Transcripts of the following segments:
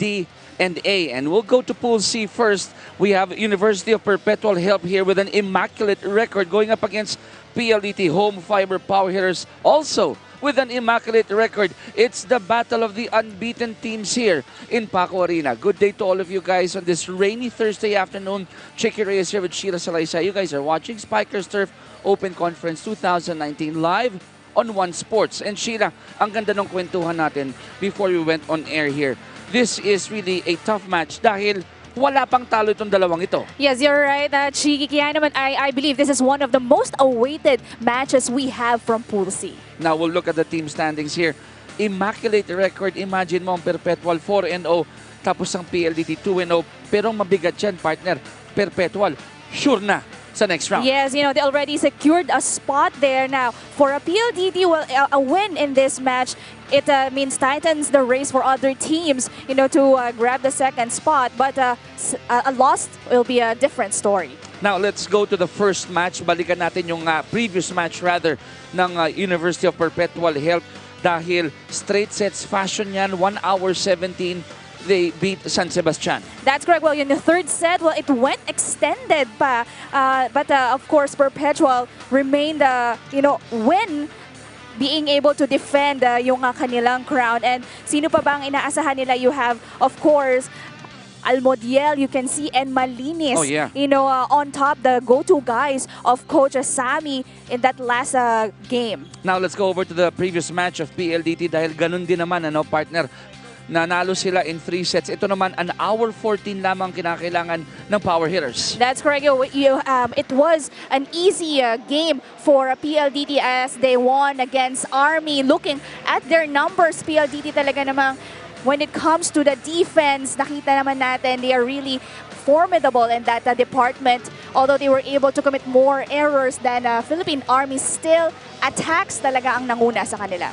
D, and A. And we'll go to Pool C first. We have University of Perpetual Help here with an immaculate record going up against PLDT Home Fiber Power Hitters, also with an immaculate record. It's the battle of the unbeaten teams here in Paco Arena. Good day to all of you guys on this rainy Thursday afternoon. Chicky Reyes here with Sheila Salaysay. You guys are watching Spikers Turf Open Conference 2019 live on One Sports. And Sheila, ang ganda ng kwentuhan natin before we went on air here. This is really a tough match dahil wala pang talo itong dalawang ito. Yes, you're right, Chiki. Kaya naman, I believe this is one of the most awaited matches we have from Pool C. Now we'll look at the team standings here. Immaculate record. Imagine mo ang Perpetual 4-0 tapos ang PLDT 2-0. Pero mabigat yan, partner. Perpetual, sure na sa next round. Yes, you know, they already secured a spot there now. For a PLDT, well, a win in this match, it means tightens the race for other teams, you know, to grab the second spot. But a loss will be a different story. Now, let's go to the first match. Balikan natin yung previous match rather ng University of Perpetual Help dahil straight sets fashion yan, 1 hour 17. They beat San Sebastian. That's correct. Well, in the third set, well, it went extended pa. But of course, Perpetual remained, you know, win, being able to defend yung kanilang crown. And sino pa bang inaasahan nila? You have, of course, Almodiel, you can see, and Malinis, oh, yeah. You know, on top, the go-to guys of Coach Sami in that last game. Now, let's go over to the previous match of PLDT dahil ganun din naman, ano, partner. Nanalo sila in 3 sets. Ito naman, an hour 14 lamang kinakailangan ng power hitters. That's correct. It was an easy game for PLDT as they won against Army. Looking at their numbers, PLDT talaga namang when it comes to the defense, nakita naman natin they are really formidable in that department. Although they were able to commit more errors than Philippine Army, still attacks talaga ang nanguna sa kanila.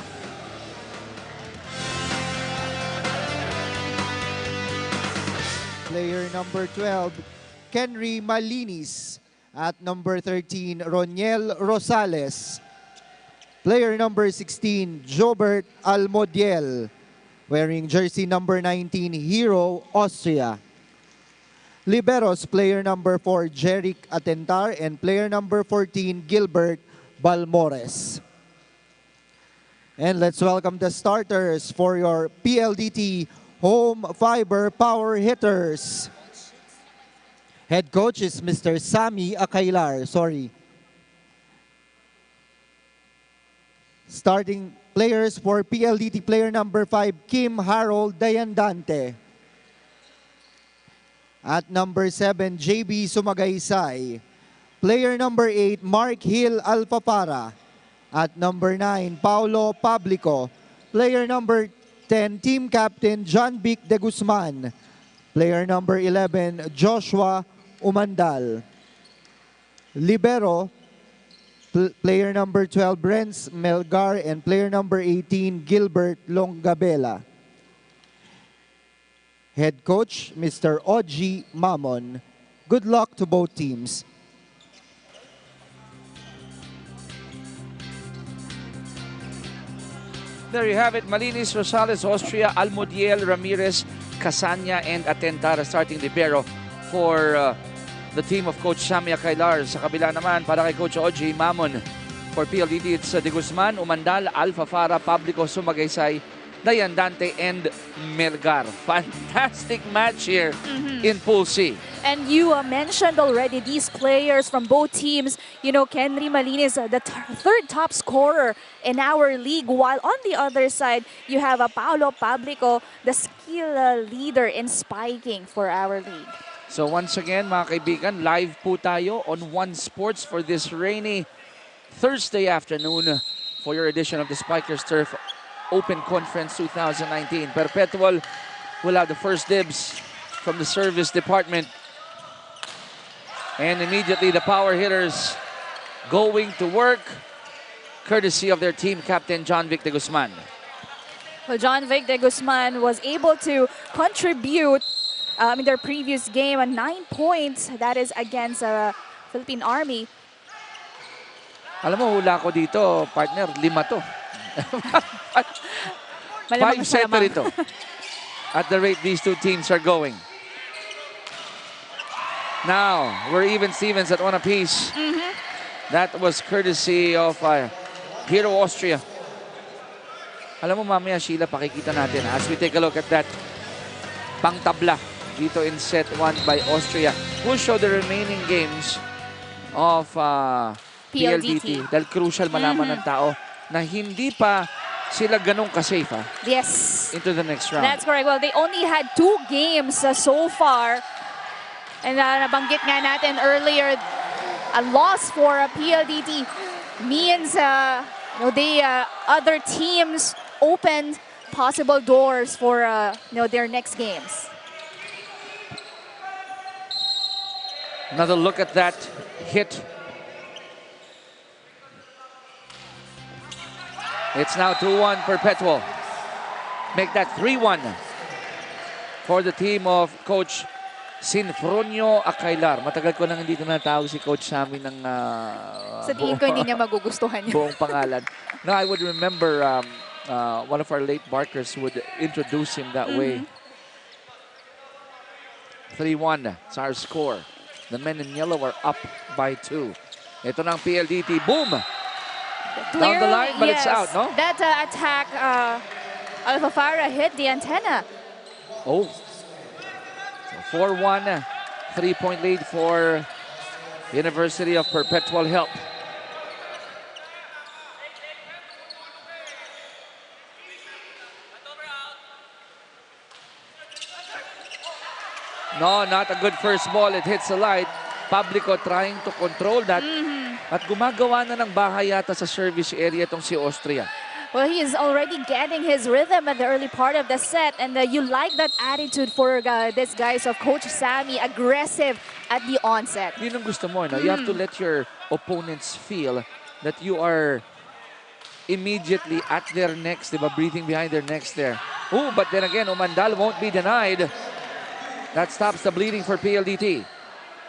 Player number 12, Kenry Malinis. At number 13, Roniel Rosales. Player number 16, Jobert Almodiel. Wearing jersey number 19, Hero, Austria. Liberos, player number 4, Jeric Atentar. And player number 14, Gilbert Balmores. And let's welcome the starters for your PLDT Home Fiber Power Hitters. Head coach is Mr. Sami Akailar. Starting players for PLDT, player number 5, Kim Harold Dayandante. At number 7, JB Sumagaysay. Player number 8, Mark Hill Alfapara. At number 9, Paulo Pablico. Player number 10, Team Captain John Vic de Guzman. Player number 11, Joshua Umandal. Libero, player number 12, Renz Melgar. And player number 18, Gilbert Longabela. Head coach, Mr. Oji Mamon. Good luck to both teams. There you have it. Malinis, Rosales, Austria, Almodiel, Ramirez, Casanya, and Atentara starting libero for the team of Coach Sami Akailar. Sa kabila naman, para kay Coach Oji Mamon. For PLDT, it's De Guzman, Umandal, Alfafara, Pablico, Sumagaysay, Dayandante, and Melgar. Fantastic match here in Pool C. And you mentioned already these players from both teams. You know, Kenry Malinis, the third top scorer in our league. While on the other side, you have Paulo Pablico, the skill leader in spiking for our league. So once again, mga kaibigan, live po tayo on One Sports for this rainy Thursday afternoon for your edition of the Spikers Turf Open Conference 2019. Perpetual will have the first dibs from the service department. And immediately the power hitters going to work, courtesy of their team captain, John Vic de Guzman. Well, John Vic de Guzman was able to contribute in their previous game 9 points. That is against Philippine Army. Alam mo, hula ko dito, partner, 5 to. 5 setter ito. at the rate these two teams are going. Now, we're even Stevens at one apiece. That was courtesy of Hero Austria. Alam mo mamaya, Sheila, pakikita natin as we take a look at that pangtabla dito in set 1 by Austria. We'll show the remaining games of PLDT. Dahil crucial malaman ng tao na hindi pa sila ganun ka-safe Yes. into the next round. That's correct. Well, they only had 2 games so far. And nabanggit nga natin earlier, a loss for PLDT means other teams opened possible doors for their next games. Another look at that hit. It's now 2-1 Perpetual. Make that 3-1 for the team of Coach Sinfronio Acailar. Matagal ko nang hindi ko natawag si Coach Sammy ng Sa tingin ko hindi niya magugustuhan yun. buong pangalan. No, I would remember one of our late barkers would introduce him that way. 3-1 is our score. The men in yellow are up by 2. Ito ng PLDT. Boom! Down the line, but it's out, no? That attack, Alpha Farah hit the antenna. Oh. So 4-1. 3-point lead for University of Perpetual Help. No, not a good first ball. It hits the light. Publico trying to control that. At gumagawa na ng bahay yata sa service area itong si Austria. Well, he is already getting his rhythm at the early part of the set. And you like that attitude for these guys of Coach Sammy. Aggressive at the onset. Yun ang gusto mo, no? You have to let your opponents feel that you are immediately at their necks, diba? Breathing behind their necks there. Oh, but then again, Umandal won't be denied. That stops the bleeding for PLDT.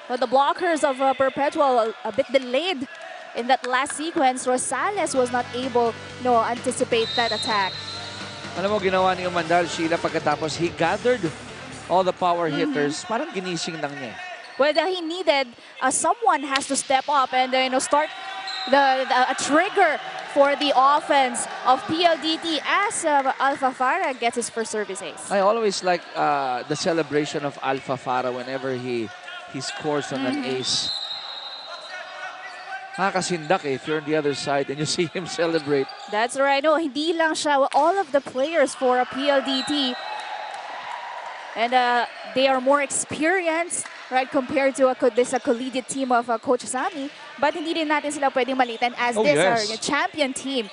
Well, the blockers of Perpetual a bit delayed in that last sequence. Rosales was not able to anticipate that attack. Alam mo, ginawa ni Umandal, Sheila, pagkatapos he gathered all the power hitters. Parang ginising lang niya. Well, he needed someone has to step up and start a trigger for the offense of PLDT as Alpha Farah gets his first service ace. I always like the celebration of Alpha Farah whenever he scores on an ace. Nakakasindak if you're on the other side and you see him celebrate. That's right. No, hindi lang siya. All of the players for a PLDT, and they are more experienced, right, compared to this collegiate team of Coach Sammy. But hindi din natin sila pwedeng malitan as this are a champion team.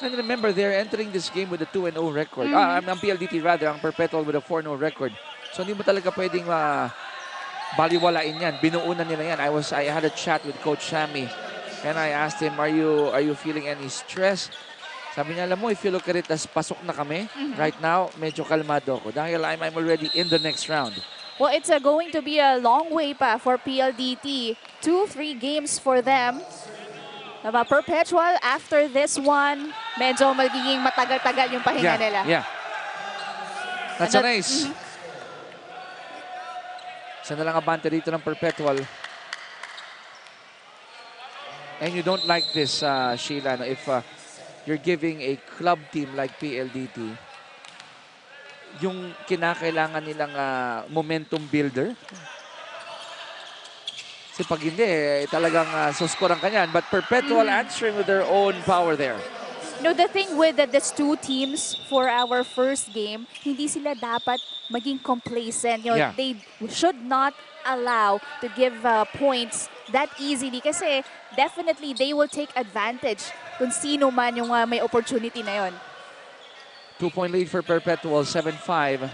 And remember, they're entering this game with a 2-0 record. Ang PLDT rather, ang Perpetual with a 4-0 record. So hindi mo talaga pwedeng baliwalain yan. Binuunan nila yan. I had a chat with Coach Sammy and I asked him, are you feeling any stress? Sabi niya, alam mo, if you look at it as pasok na kami, right now, medyo kalmado ako. Dahil I'm already in the next round. Well, it's going to be a long way pa for PLDT. 2-3 games for them. Perpetual, after this one, medyo magiging matagal-tagal yung pahinga nila. Yeah. That's a nice. Isa na lang abante dito ng Perpetual. And you don't like this, Sheila, if you're giving a club team like PLDT yung kinakailangan nilang momentum builder. Kasi pag hindi, talagang suskoran ka niyan. But Perpetual answering with their own power there. The thing with these two teams for our first game, hindi sila dapat maging complacent. They should not allow to give points that easily kasi definitely they will take advantage kung sino man yung may opportunity na yon. 2-point lead for Perpetual, 7-5.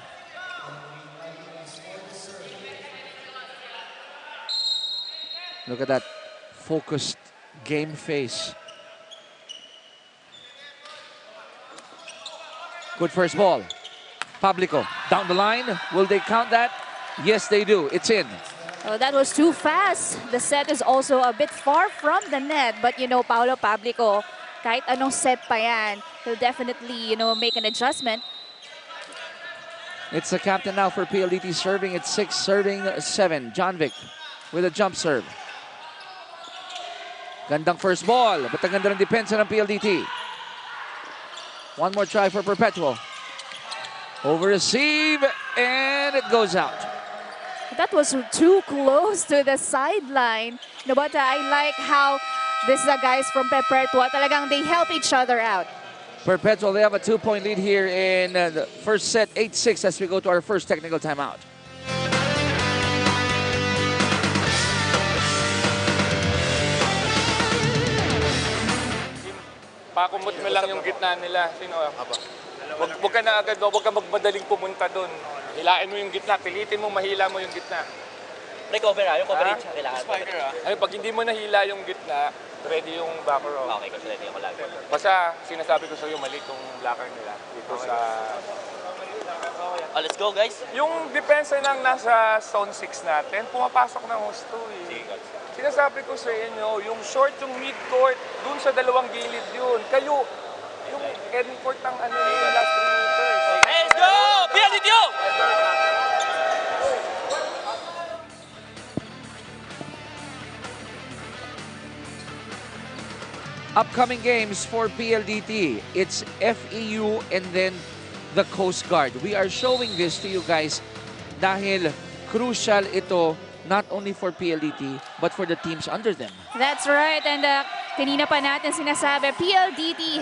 Look at that focused game face. Good first ball. Publico down the line. Will they count that? Yes, they do. It's in. Oh, that was too fast. The set is also a bit far from the net. But, Paolo Publico, kahit anong set pa yan, he'll definitely, make an adjustment. It's the captain now for PLDT serving. It's 6, serving 7. John Vic with a jump serve. Gandang first ball, but ang ganda ng depensa ng PLDT. One more try for Perpetual. Over receive, and it goes out. That was too close to the sideline. No, but I like how this guys from Perpetua, talagang they help each other out. Perpetual, they have a 2-point lead here in the first set, 8-6 as we go to our first technical timeout. Pakumot mo lang yung gitna nila. Sino? Wag ka na agad, wag ka magmadaling pumunta doon. Hilain mo yung gitna, pilitin mo mahila mo yung gitna. Recover yung coverage kailangan. Ay, pag hindi mo nahila yung gitna, ready yung backer row. Okay, kasi ready ako lagi. Basta sinasabi ko sa iyo, mali itong blocker nila dito sa... Let's go guys. Yung depensa ng nasa zone 6 natin, pumapasok ng husto eh. Sinasabi ko sa inyo, yung short, yung mid-court, dun sa dalawang gilid yun. Kayo, yung end-court ng ano nila, last 3 meters. Let's go! PLDT! Upcoming games for PLDT. It's FEU and then the Coast Guard. We are showing this to you guys dahil crucial ito not only for PLDT but for the teams under them. That's right. And kanina pa natin sinasabi, PLDT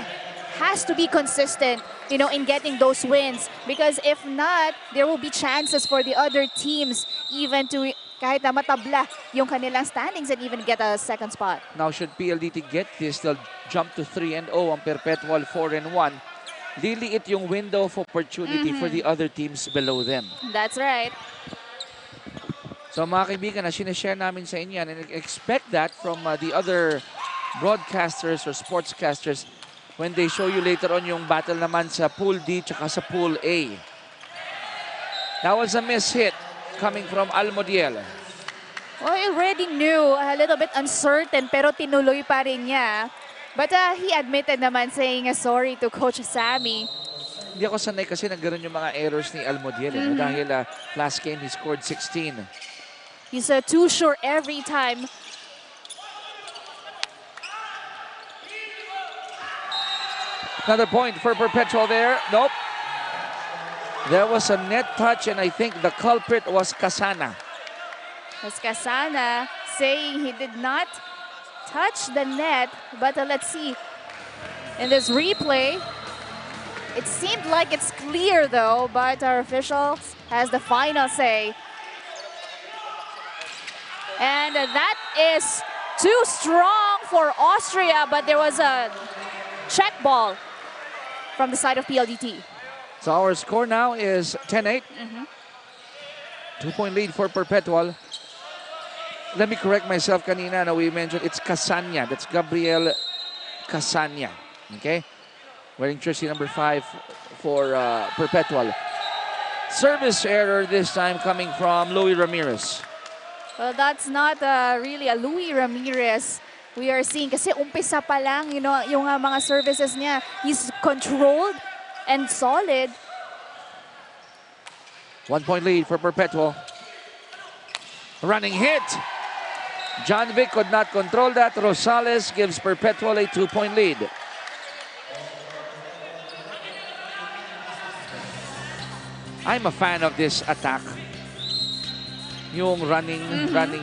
has to be consistent, you know, in getting those wins. Because if not, there will be chances for the other teams even to kahit na matabla yung kanilang standings and even get a second spot. Now, should PLDT get this, they'll jump to 3-0 ang Perpetual 4-1. Liliit yung window of opportunity for the other teams below them. That's right. So mga kaibigan, na sinishare namin sa inyo yan, and expect that from the other broadcasters or sportscasters when they show you later on yung battle naman sa Pool D tsaka sa Pool A. That was a miss hit coming from Almodiel. Well, I already knew, a little bit uncertain, pero tinuloy pa rin niya. But he admitted naman saying sorry to Coach Sammy. Hindi ako sanay kasi nagkaroon yung mga errors ni Almodiel. Dahil last game, he scored 16. He's too sure every time. Another point for Perpetual there. Nope. There was a net touch, and I think the culprit was Kasana. Was Kasana saying he did not touch the net, but let's see. In this replay, it seemed like it's clear though, but our official has the final say. And that is too strong for Austria, but there was a check ball from the side of PLDT. So our score now is 10-8. 2-point lead for Perpetual. Let me correct myself kanina. No, we mentioned it's Casanya. That's Gabriel Casanya. Okay? Wearing jersey number 5 for Perpetual. Service error this time coming from Louis Ramirez. Well, that's not really a Louis Ramirez. We are seeing, kasi umpisa pa lang, you know, yung mga services niya, he's controlled and solid. 1-point lead for Perpetual. Running hit. John Vic could not control that. Rosales gives Perpetual a 2-point lead. I'm a fan of this attack. Yung running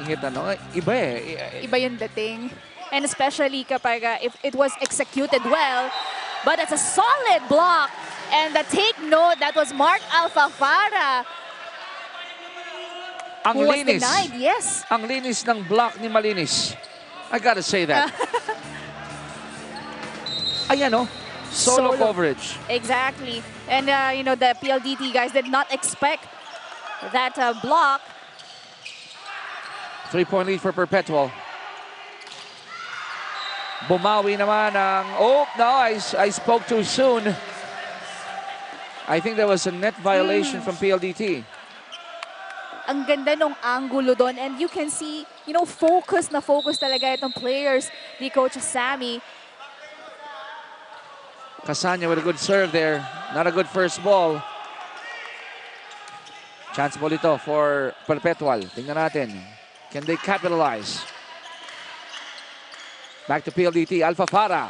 hit, ano, iba eh. Iba yung dating. And especially kapag if it was executed well, but it's a solid block. And take note, that was Mark Alfafara. Ang who was linis. denied, yes. Ang linis ng block ni Malinis. I gotta say that. Ayan o, solo coverage. Exactly. And you know, the PLDT guys did not expect that block. 3-point lead for Perpetual. Bumawi naman ang... Oh, no, I spoke too soon. I think there was a net violation from PLDT. Ang ganda nung angulo doon. And you can see, you know, focus na focus talaga itong players ni Coach Sammy. Casanya with a good serve there. Not a good first ball. Chance ball ito for Perpetual. Tingnan natin. Can they capitalize? Back to PLDT. Alpha Farah.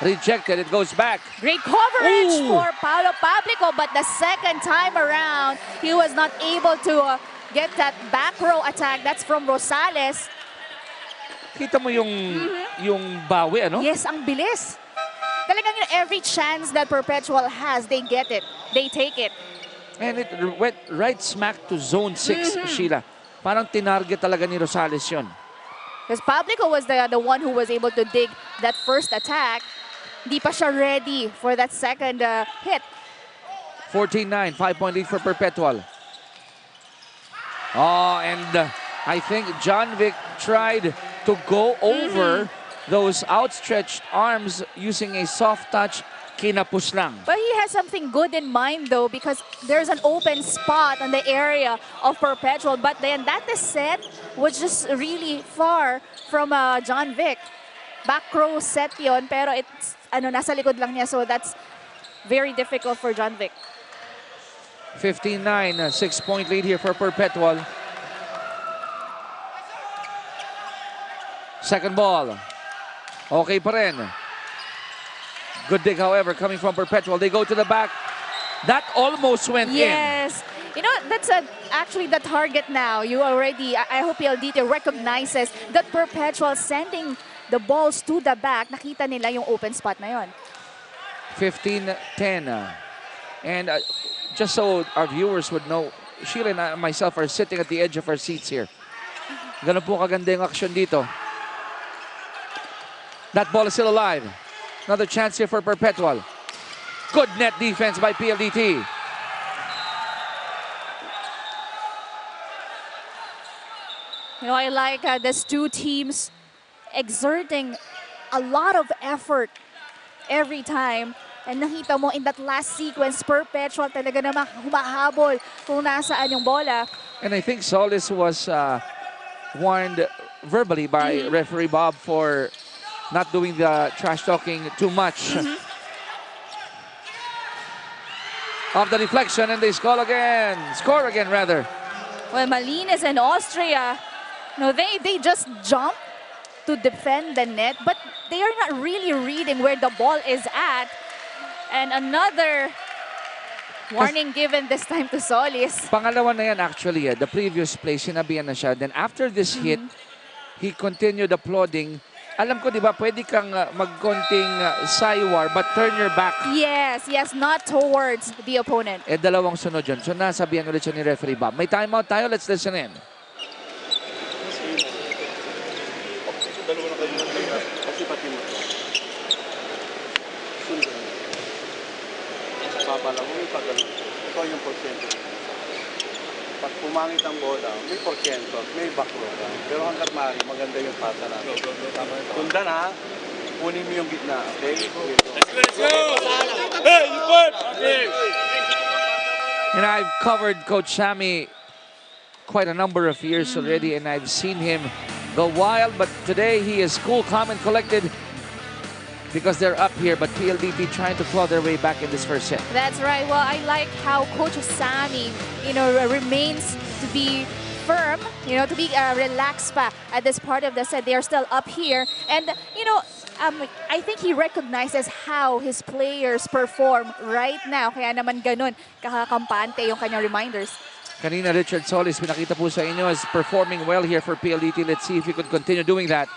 Rejected. It goes back. Great coverage Ooh. for Paolo Pablico, but the second time around, he was not able to get that back row attack. That's from Rosales. Kita mo yung bawi, ano? Yes, ang bilis. Talagang every chance that Perpetual has, they get it. They take it. And it went right smack to zone 6, Sheila. Parang tinarget talaga ni Rosales yun. Because Pablico was the one who was able to dig that first attack. Di pa siya ready for that second hit. 14-9, 5-point lead for Perpetual. Oh, and I think John Vic tried to go over those outstretched arms using a soft touch. Kinapus lang. But he has something good in mind though, because there's an open spot on the area of Perpetual. But then that set was just really far from John Vic. Back row set yon, pero it's nasa likod lang niya, so that's very difficult for John Vic. 15-9, 6-point lead here for Perpetual. Second ball. Okay pa rin. Good dig, however, coming from Perpetual. They go to the back. That almost went in. Yes. You know, that's actually the target now. You already, I hope PLDT recognizes that Perpetual sending the balls to the back. Nakita nila yung open spot na yon. 15-10. And just so our viewers would know, Sheila and I, myself are sitting at the edge of our seats here. Ganun po kaganda yung action dito. That ball is still alive. Another chance here for Perpetual. Good net defense by PLDT. You know, I like these two teams exerting a lot of effort every time. And nakita mo in that last sequence, Perpetual talaga namang humahabol kung nasaan yung bola. And I think Solis was warned verbally by referee Bob for not doing the trash talking too much. Of the deflection, and they score again. Score again, rather. Well, Malines and Austria, no, they just jump to defend the net, but they are not really reading where the ball is at. And another warning given this time to Solis. Pangalawa na yan actually. The previous play, sinabihan na siya. Then after this hit, he continued applauding. Alam ko, di ba, pwede kang magkonting saywar but turn your back. Yes, not towards the opponent. Eh, dalawang sunod yun. So, nasabihan ulit siya ni referee Bob. May timeout tayo. Let's listen in. Ito yung porsyento. Pag pumangit ang bola, may porsyento, may backrow ka. Pero hanggat maaari, maganda yung pasa natin. Tundan ha, kunin mo yung gitna, okay? Let's go! Hey, you put! And I've covered Coach Sammy quite a number of years already, and I've seen him go wild, but today he is cool, calm, and collected because they're up here, but PLDT trying to claw their way back in this first set. That's right. Well, I like how Coach Sammy, remains to be firm, to be relaxed pa at this part of the set. They are still up here. And, I think he recognizes how his players perform right now. Kaya naman ganun, kakakampante yung kanyang reminders. Kanina, Richard Solis, pinakita po sa inyo, is performing well here for PLDT. Let's see if he could continue doing that.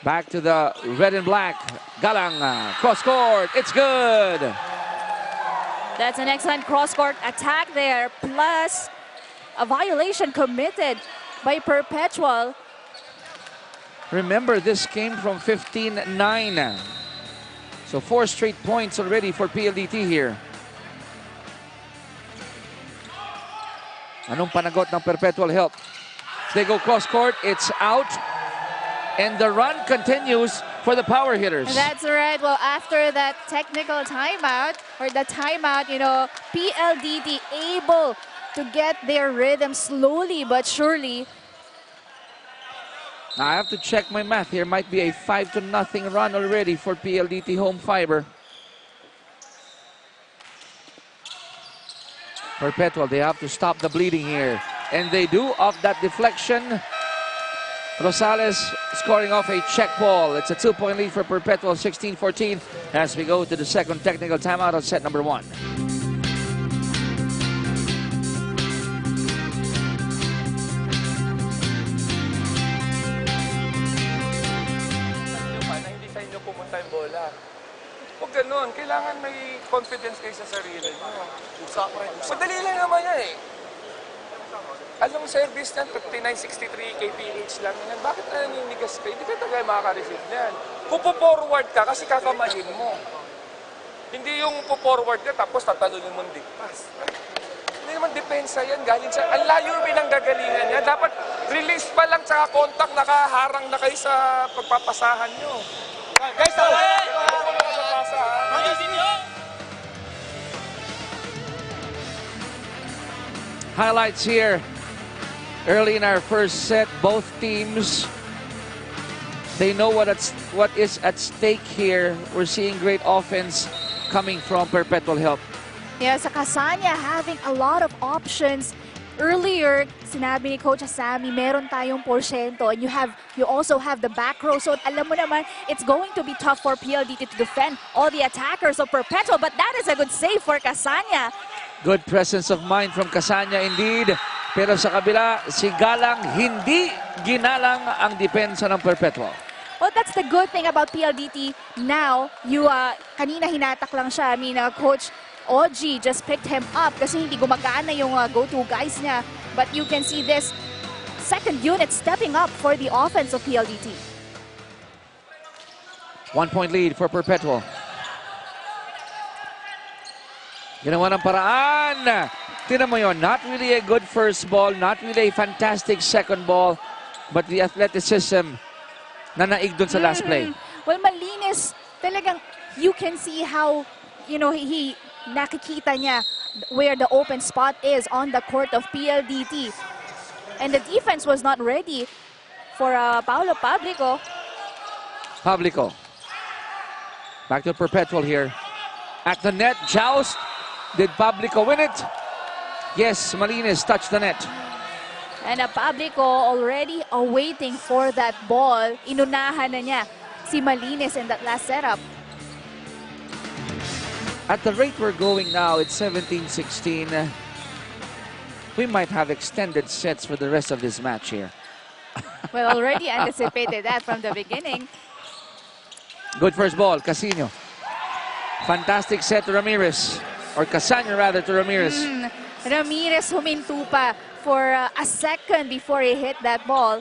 Back to the red and black. Galang, cross court. It's good. That's an excellent cross-court attack there. Plus, a violation committed by Perpetual. Remember, this came from 15-9. So 4 straight points already for PLDT here. Anong panagot ng Perpetual help? They go cross court. It's out. And the run continues for the power hitters. That's right. Well, after that technical timeout, PLDT able to get their rhythm slowly but surely. Now I have to check my math here. Might be a 5-0 run already for PLDT home fiber. Perpetual, they have to stop the bleeding here. And they do off that deflection. Rosales scoring off a check ball. It's a 2-point lead for Perpetual, 16-14, as we go to the second technical timeout of set number 1. Na hindi sa inyo pumunta yung bola. Huwag ganun. Kailangan may confidence kayo sa sarili nyo. Madali lang naman yan eh. Anong service niyan? 59.63 kph lang yan. Bakit naninigas ka? Hindi ka talaga makaka-receive niyan. Pupo-forward ka kasi kakamahin mo. Hindi yung pupo-forward ka tapos tatalunin mo ng digpas. Hindi naman depensa yan. Galing sa... Ang layo yung pinanggagalingan niya. Dapat release pa lang tsaka contact, nakaharang na kayo sa pagpapasahan nyo. Guys, away! Highlights here. Early in our first set, both teams, they know what is at stake here. We're seeing great offense coming from Perpetual Help. Yeah, sa Kasanya having a lot of options. Earlier, sinabi ni Coach Sammy, meron tayong porsyento and you also have the back row. So alam mo naman, it's going to be tough for PLDT to defend all the attackers of Perpetual. But that is a good save for Kasanya. Good presence of mind from Kasanya indeed. Pero sa kabila, si Galang hindi ginalang ang depensa ng Perpetual. Well, that's the good thing about PLDT. Now, kanina hinatak lang siya. I mean, Coach Oji just picked him up kasi hindi gumagana yung go-to guys niya. But you can see this second unit stepping up for the offense of PLDT. 1-point lead for Perpetual. Ginawa ng paraan. Tinan mo yun, not really a good first ball, not really a fantastic second ball, but the athleticism na naig dun sa last play. Well, malinis. Talagang you can see how, you know, he nakikita niya where the open spot is on the court of PLDT. And the defense was not ready for Paolo Pablico. Pablico. Back to Perpetual here. At the net, joust. Did Pablico win it? Yes, Malinis touched the net. And Pablico already awaiting for that ball. Inunahan na niya si Malinis in that last setup. At the rate we're going now, it's 17-16. We might have extended sets for the rest of this match here. Well, already anticipated that from the beginning. Good first ball, Casino. Fantastic set to Ramirez. Or Casanya rather to Ramirez. Ramirez huminto pa for a second before he hit that ball.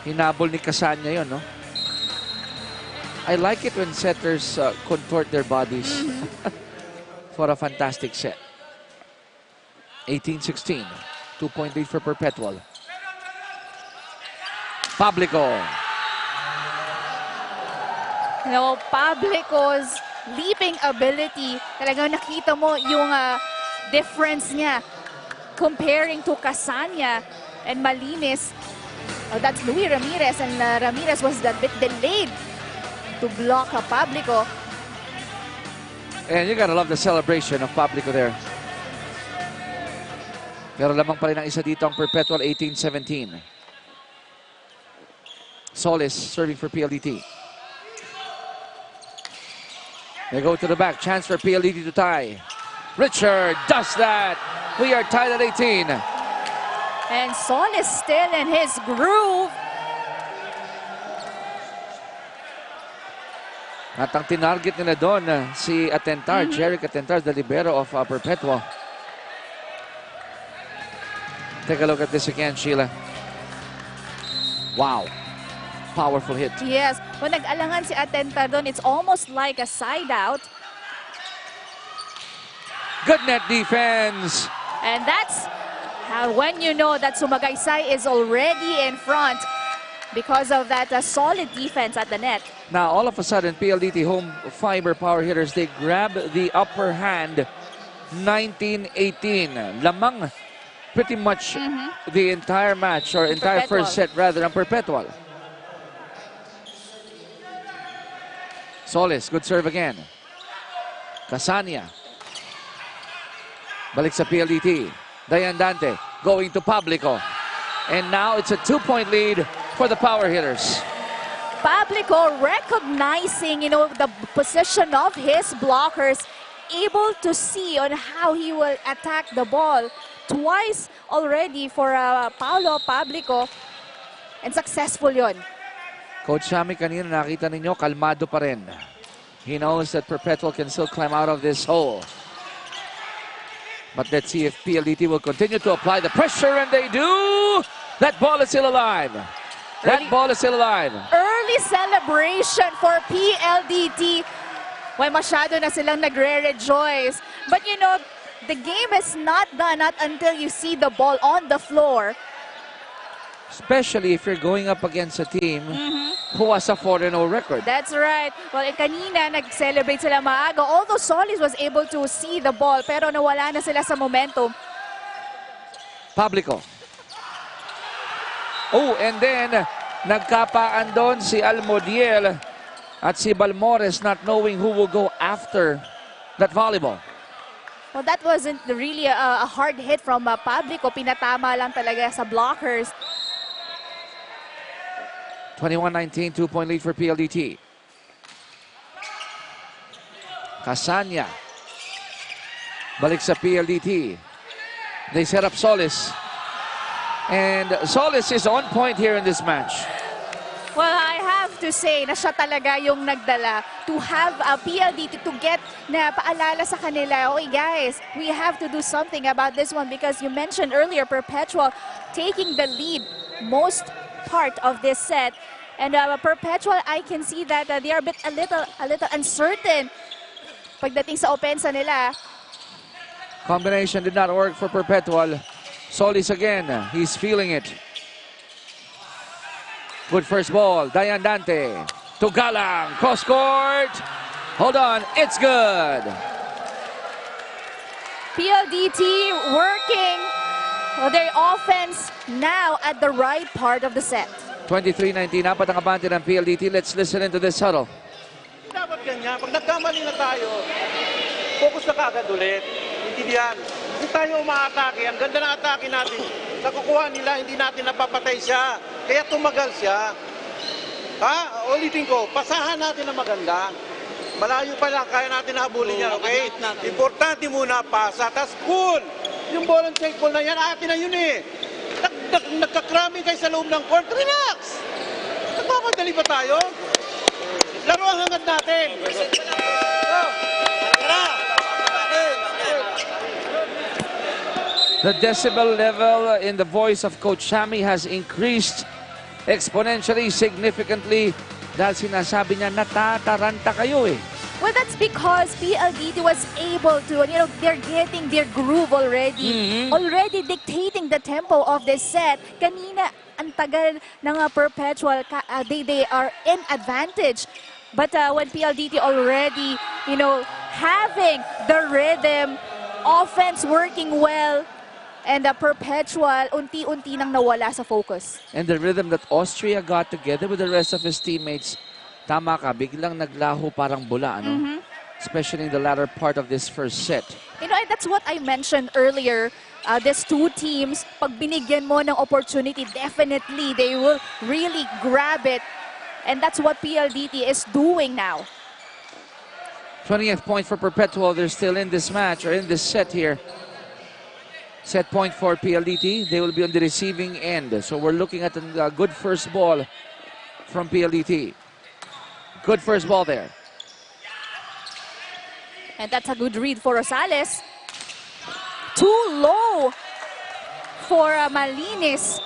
Hinabol ni Casanya yun, no? I like it when setters contort their bodies for a fantastic set. 18-16. 2-point lead for Perpetual. Pablico. No, Pablico's leaping ability. Talagang nakita mo yung difference niya comparing to Casanya and Malinis. Oh, that's Luis Ramirez, and Ramirez was a bit delayed to block Pablico. And you gotta love the celebration of Pablico there. Pero lamang pa rin ang isa dito ang Perpetual, 18-17. Solis serving for PLDT. They go to the back. Chance for PLDT to tie. Richard does that. We are tied at 18. And Solis still in his groove. At ang tinarget nila doon, si Atentar, Jeric Atentar, the libero of Perpetua. Take a look at this again, Sheila. Wow. Powerful hit. Yes. When nag-alangan si Atentar doon, it's almost like a side out. Good net defense. And that's how when you know that Sumagaysay is already in front because of that solid defense at the net. Now, all of a sudden, PLDT home fiber power hitters, they grab the upper hand, 19-18. Lamang pretty much the entire match, or entire Perpetual. first set rather, than Perpetual. Solis, good serve again. Casania. Balik sa PLDT. Dayan Dante going to Publico. And now it's a 2-point lead for the power hitters. Publico recognizing, the position of his blockers, able to see on how he will attack the ball. Twice already for Paolo Publico. And successful yun. Coach Shami kanina nakita ninyo, kalmado pa rin. He knows that Perpetual can still climb out of this hole. But let's see if PLDT will continue to apply the pressure, and they do! That ball is still alive. That ball is still alive. Early celebration for PLDT. Well, masyado na silang nagre-rejoice. But the game is not done not until you see the ball on the floor. Especially if you're going up against a team who has a 4-0 record. That's right. Well, kanina nag-celebrate sila maaga. Although Solis was able to see the ball, pero nawala na sila sa momentum. Publico. Oh, and then nagkapaan doon si Almodiel at si Balmores, not knowing who will go after that volleyball. Well, that wasn't really a hard hit from Publico. Pinatama lang talaga sa blockers. 21-19, 2-point lead for PLDT. Casanya. Balik sa PLDT. They set up Solis. And Solis is on point here in this match. Well, I have to say na siya talaga yung nagdala to have a PLDT to get na paalala sa kanila, okay guys, we have to do something about this one because you mentioned earlier Perpetual taking the lead most part of this set. And Perpetual, I can see that they are a little uncertain pagdating sa opensa nila. Combination did not work for Perpetual. Solis again, he's feeling it. Good first ball, Dayan Dante to Galang, cross court. Hold on, it's good. PLDT working their offense now at the right part of the set. 23-19, apat ang abante ng PLDT. Let's listen into this huddle. Dapat ganyan. Pag nagkamali na tayo, focus na kaagad ulit. Hindi yan. Hindi tayo umaatake. Ang ganda ng atake natin. Nakukuha nila, hindi natin napapatay siya. Kaya tumagal siya. Ha? Ulitin ko, pasahan natin na maganda. Malayo pa lang, kaya natin habulin yan, okay? Importante muna, pasa. Tapos cool! Yung ball and take ball na yan, atin na yun eh. Nagkakraming kayo sa loob ng court, relax! Nagpapadali ba tayo? Laro ang hangad natin! The decibel level in the voice of Coach Shami has increased exponentially, significantly, dahil sinasabi niya, natataranta kayo eh. Well, that's because PLDT was able to, they're getting their groove already. Already dictating the tempo of this set. Kanina, ang tagal ng Perpetual, they are in advantage. But when PLDT already, having the rhythm, offense working well, and Perpetual, unti-unti nang nawala sa focus. And the rhythm that Austria got together with the rest of his teammates, tama ka, biglang naglaho parang bula, ano? Especially in the latter part of this first set. That's what I mentioned earlier. These two teams, pag binigyan mo ng opportunity, definitely they will really grab it. And that's what PLDT is doing now. 20th point for Perpetual. They're still in this match, or in this set here. Set point for PLDT. They will be on the receiving end. So we're looking at a good first ball from PLDT. Good first ball there. And that's a good read for Rosales. Too low for Malinis.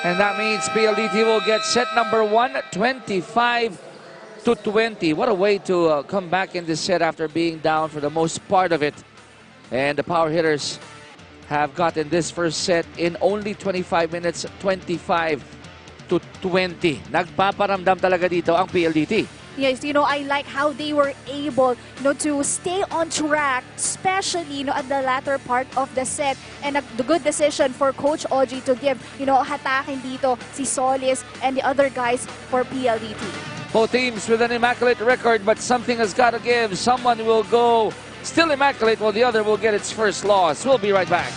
And that means PLDT will get set number 1, 25-20. What a way to come back in this set after being down for the most part of it. And the power hitters have gotten this first set in only 25 minutes, 25-20. Nagpaparamdam talaga dito ang PLDT. Yes, I like how they were able, to stay on track, especially, at the latter part of the set. And the good decision for Coach Oji to give, hatakin dito si Solis and the other guys for PLDT. Both teams with an immaculate record, but something has got to give. Someone will go still immaculate, while the other will get its first loss. We'll be right back.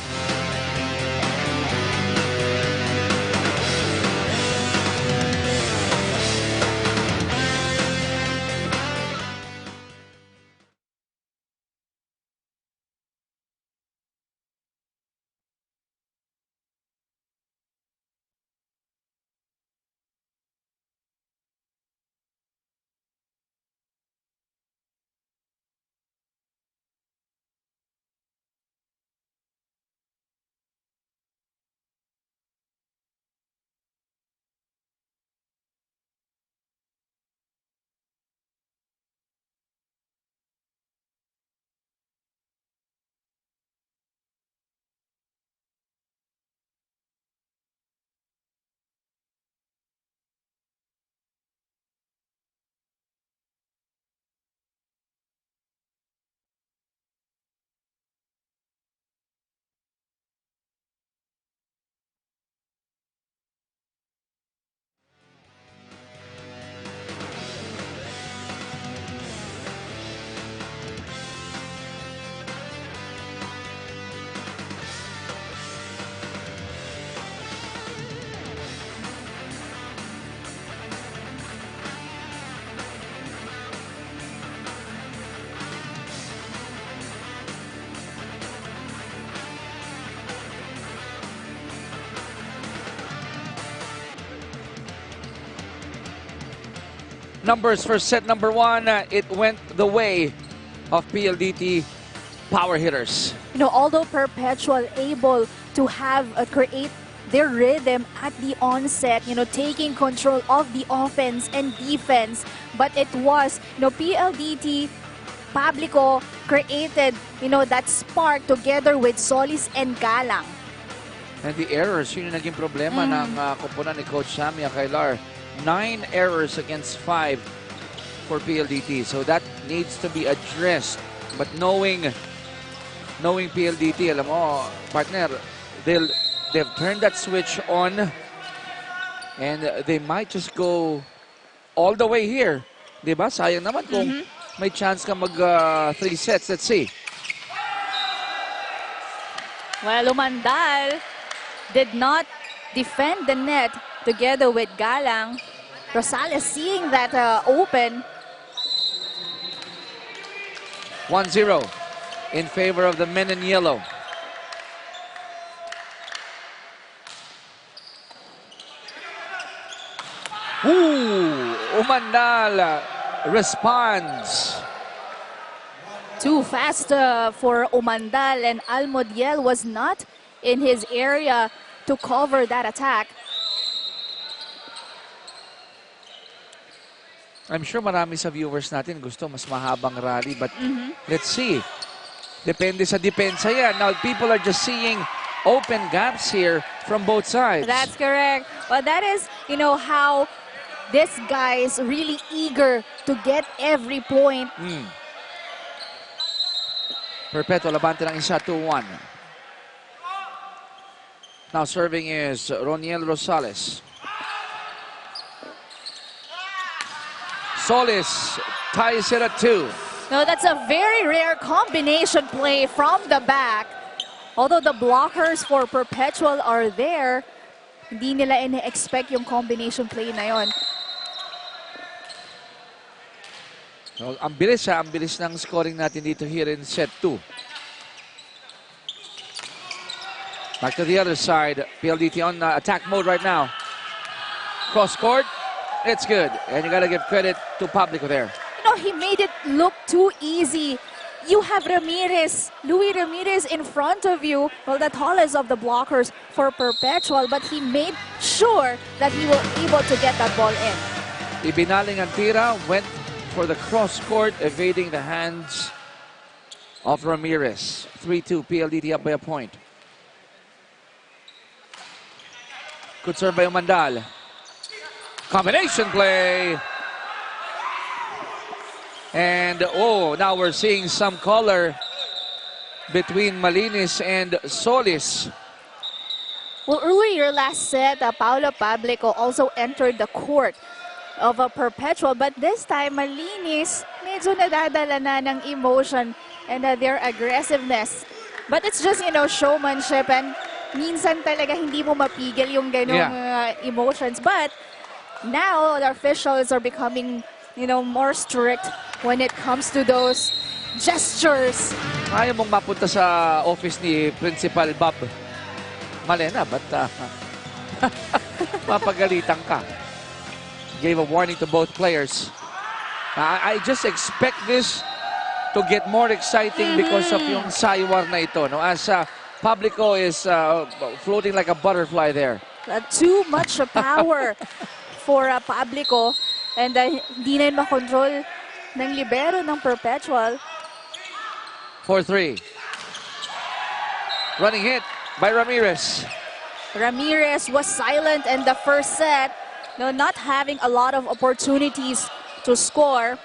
Numbers for set number 1, it went the way of PLDT power hitters. You know, although Perpetual able to have create their rhythm at the onset, you know, taking control of the offense and defense, but it was, you know, PLDT Pablico created, you know, that spark together with Solis and Galang. And the errors, yun yung naging problema ng koponan ni Coach Sammy Akailar. 9 errors against 5 for PLDT. So that needs to be addressed. But knowing PLDT, alam mo, partner, they've turned that switch on and they might just go all the way here. Diba? Sayang naman kung may chance ka mag 3 sets. Let's see. Well, Umandal did not defend the net together with Galang. Rosales seeing that open. 1-0 in favor of the men in yellow. Ooh, Umandal responds. Too fast for Umandal, and Almodiel was not in his area to cover that attack. I'm sure marami sa viewers natin gusto mas mahabang rally, but let's see. Depende sa depensa yan. Now, people are just seeing open gaps here from both sides. That's correct. Well, that is, you know, how this guy is really eager to get every point. Perpetual abante ng isa, 2-1. Now serving is Roniel Rosales. Solis ties it at 2. No, that's a very rare combination play from the back. Although the blockers for Perpetual are there, hindi nila ine-expect yung combination play na yon. So, ang bilis ng scoring natin dito here in set 2. Back to the other side. PLDT on attack mode right now. Cross court. It's good. And you got to give credit to Pablico there. You know, he made it look too easy. You have Ramirez, Louis Ramirez in front of you. Well, the tallest of the blockers for Perpetual, but he made sure that he was able to get that ball in. Ibinaling ang tira, went for the cross court, evading the hands of Ramirez. 3-2, PLDT up by a point. Good serve by Umandal. Combination play. And now we're seeing some color between Malinis and Solis. Well, earlier last set, Paolo Pablico also entered the court of a Perpetual, but this time Malinis medyo nadadala na ng emotion and their aggressiveness. But it's just, showmanship, and minsan talaga hindi mo mapigil yung ganong emotions. But now the officials are becoming, more strict when it comes to those gestures. Ayaw mong mapunta sa office ni Principal Bob Malena, but mapagalitan ka. Gave a warning to both players. I just expect this to get more exciting because of yung saywar na ito. No? As Publico is floating like a butterfly there. Too much power for Publico, and hindi na yun makontrol ng libero ng Perpetual. 4-3. Running hit by Ramirez. Ramirez was silent in the first set, not having a lot of opportunities to score.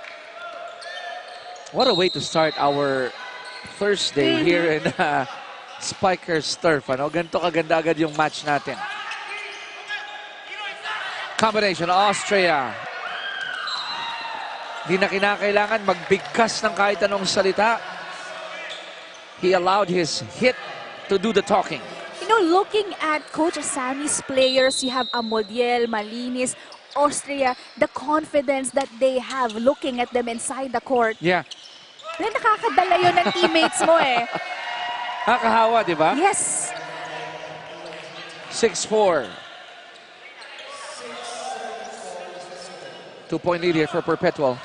What a way to start our Thursday here in Spikers Turf. Ano? Ganito kaganda agad yung match natin. Combination, Austria. Di na kinakailangan magbigkas ng kahit anong salita. He allowed his hit to do the talking. Looking at Coach Sammy's players, you have Amodiel, Malinis, Austria, the confidence that they have looking at them inside the court. Yeah. Nakakadala yun ng teammates mo eh. Nakakahawa, di ba? Yes. 6-4. 2-point lead here for Perpetual.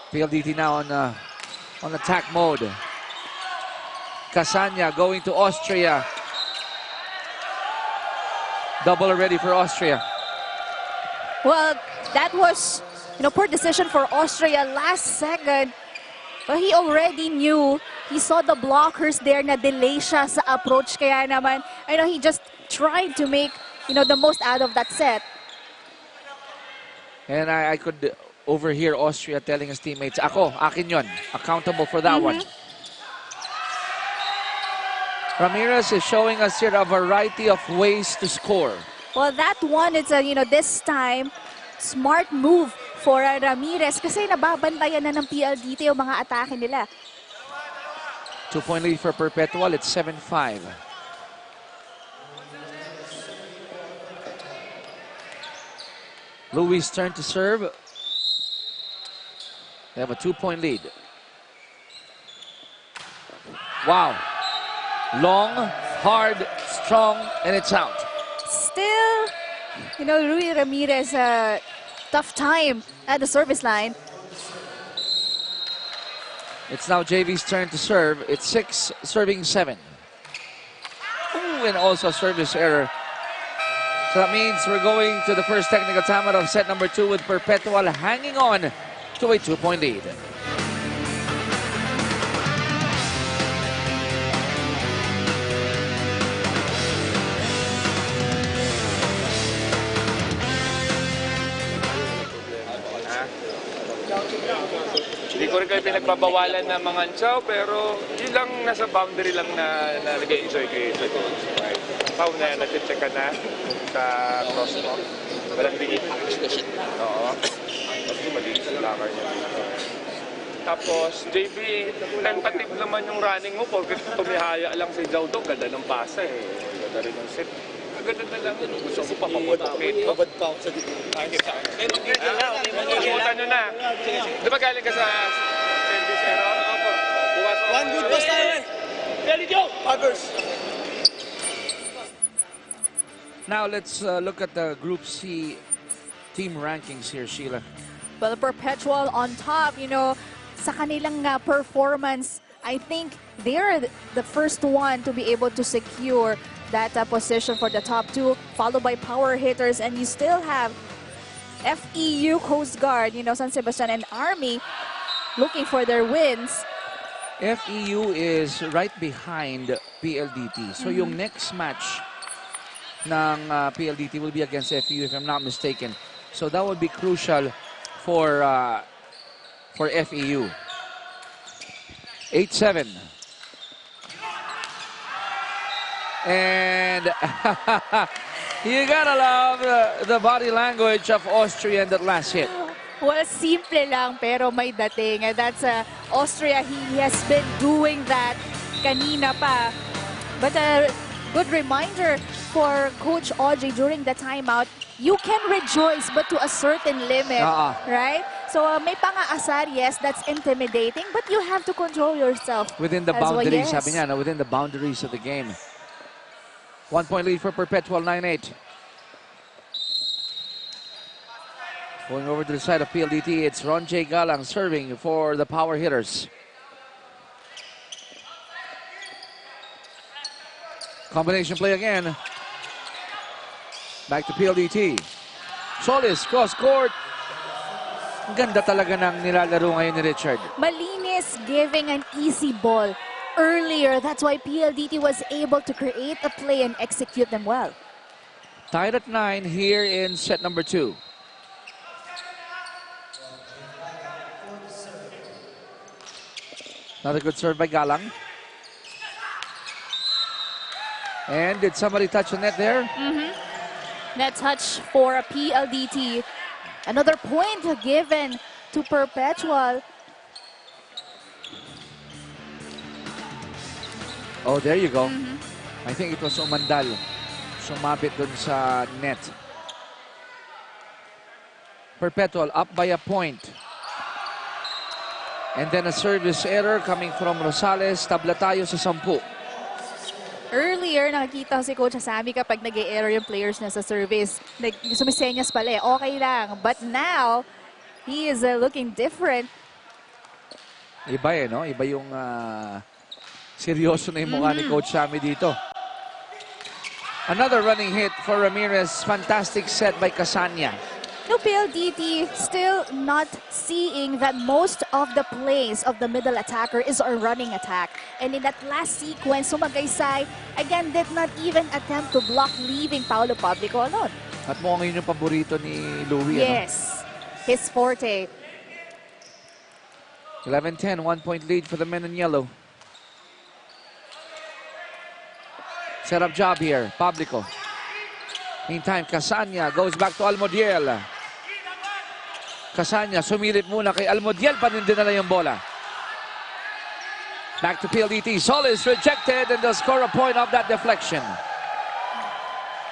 PLDT now on attack mode. Casanya going to Austria. Double already for Austria. Well, that was, poor decision for Austria last second. But he already knew. He saw the blockers there na delay siya sa approach. Kaya naman, he just tried to make, the most out of that set. And I could overhear Austria telling his teammates, akin yon, accountable for that one. Ramirez is showing us here a variety of ways to score. Well, that one, it's a, this time, smart move for Ramirez kasi nababantayan na ng PLDT yung mga atake nila. 2-point lead for Perpetual, it's 7-5. Louis' turn to serve. They have a 2-point lead. Wow. Long, hard, strong, and it's out. Still, Rui Ramirez, tough time at the service line. It's now JV's turn to serve. It's 6, serving 7. Ooh, and also service error. So that means we're going to the first technical timeout of set number 2 with Perpetual hanging on to a 2-point lead. Hindi ko rin kayo pinagbabawalan na mga antsaw, pero yun lang, nasa boundary lang na nag-enjoy kayo sa coach. Right? Pao na, nag-check ka na sa cross mo. Walang bigit. Oo. Tapos maliit sa lakar niya. Tapos, JB, tentative naman yung running mo porque tumihaya lang si Zhao Do. Ganda ng pasa eh. Ganda rin ng set. Ganda na lang yun. Gusto ko pa mamotivate mo. Babad pa ako sa dito. Kalimutan nyo na. Di ba galing ka sa service error? Opo. One good pass tayo eh. Ready, go! Packers! Now let's look at the Group C team rankings here, Sheila. Well, Perpetual on top, sa kanilang performance, I think they're the first one to be able to secure that position for the top 2, followed by power hitters, and you still have FEU, Coast Guard, San Sebastian and Army looking for their wins. FEU is right behind PLDT. So yung next match ng PLDT will be against FEU if I'm not mistaken. So that would be crucial for FEU. 8-7. And You gotta love the body language of Austria in that last hit. Well, simple lang pero may dating. And that's Austria. He has been doing that kanina pa. But a good reminder for Coach Audrey during the timeout, you can rejoice but to a certain limit, right? So may pang-aasar, yes, that's intimidating, but you have to control yourself. Within the as well, boundaries, yes. sabi niya, no? Within the boundaries of the game. 1 point lead for Perpetual, 9-8. Going over to the side of PLDT, it's Ron J. Galang serving for the power hitters. Combination play again. Back to PLDT. Solis, cross court. Ganda talaga ng nilalaro ngayon ni Richard. Malinis giving an easy ball earlier. That's why PLDT was able to create a play and execute them well. Tied at 9 here in set number 2. Another good serve by Galang. And did somebody touch the net there? Net touch for a PLDT. Another point given to Perpetual. Oh, there you go. I think it was Umandal. Sumabit dun sa net. Perpetual up by a point. And then a service error coming from Rosales. Tabla tayo sa 10. Earlier, nakikita ko si Coach Asami kapag nag-e-error yung players na sa service. Sumisenyas pala eh, okay lang. But now, he is looking different. Iba eh, no? Iba yung seryoso na yung mukha ni Coach Sami dito. Another running hit for Ramirez. Fantastic set by Casania. No, PLDT still not seeing that most of the plays of the middle attacker is a running attack. And in that last sequence, Sumagaysay again did not even attempt to block, leaving Paolo Publico alone. At mukhang yun yung paborito ni Louie. Yes, his forte. 11-10, 1 point lead for the men in yellow. Set up job here, Publico. Meantime, Casania goes back to Almodiel. Casania sumilip muna kay Almodiel, panindihan na yung bola. Back to PLDT. Solis rejected and they'll score a point off that deflection.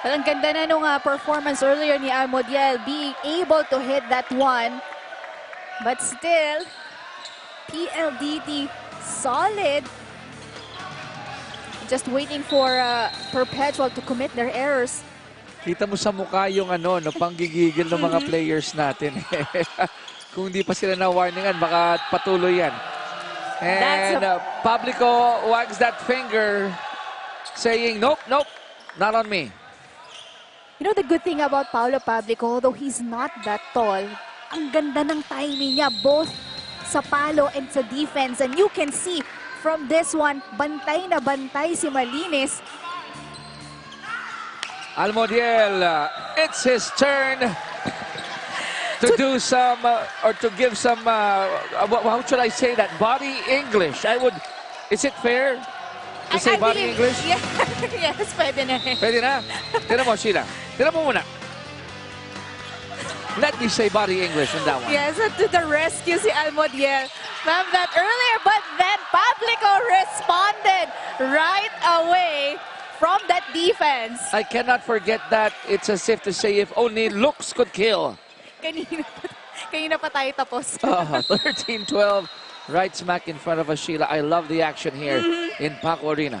Well, ang ganda na nung performance earlier ni Almodiel, being able to hit that one. But still, PLDT solid. Just waiting for Perpetual to commit their errors. Kita mo sa mukha yung no, panggigigil ng mga players natin. Kung di pa sila na-warningan, baka patuloy yan. And Publico wags that finger, saying, nope, nope, not on me. You know the good thing about Paolo Publico, although he's not that tall, ang ganda ng timing niya, both sa palo and sa defense. And you can see from this one, bantay na bantay si Malinis. Almodiel, it's his turn to do some, or to give some, how should I say that? Body English. Is it fair to say body English? Yeah, yes, pwede na. Pwede na? Tira mo, Sheila. Tira mo muna. Let me say body English on that one. Yes, to the rescue si Almodiel from that earlier, but then Publico responded right away from that defense. I cannot forget that. It's as if to say, if only looks could kill. Kanina pa tayo tapos. 13-12, right smack in front of us, Sheila. I love the action here in Paco Arena.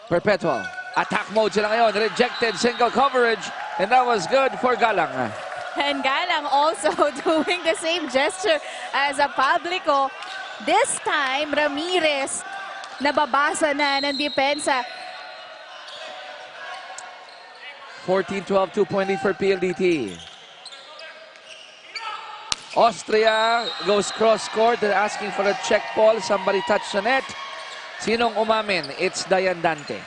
Perpetual. Attack mode sila ngayon. Rejected single coverage. And that was good for Galang. And Galang also doing the same gesture as a Publico. This time, Ramirez nababasa na ng depensa. 14-12, 2-point lead for PLDT. Austria goes cross court. They're asking for a check ball. Somebody touched the net. Sinong umamin? It's Dayan Dante.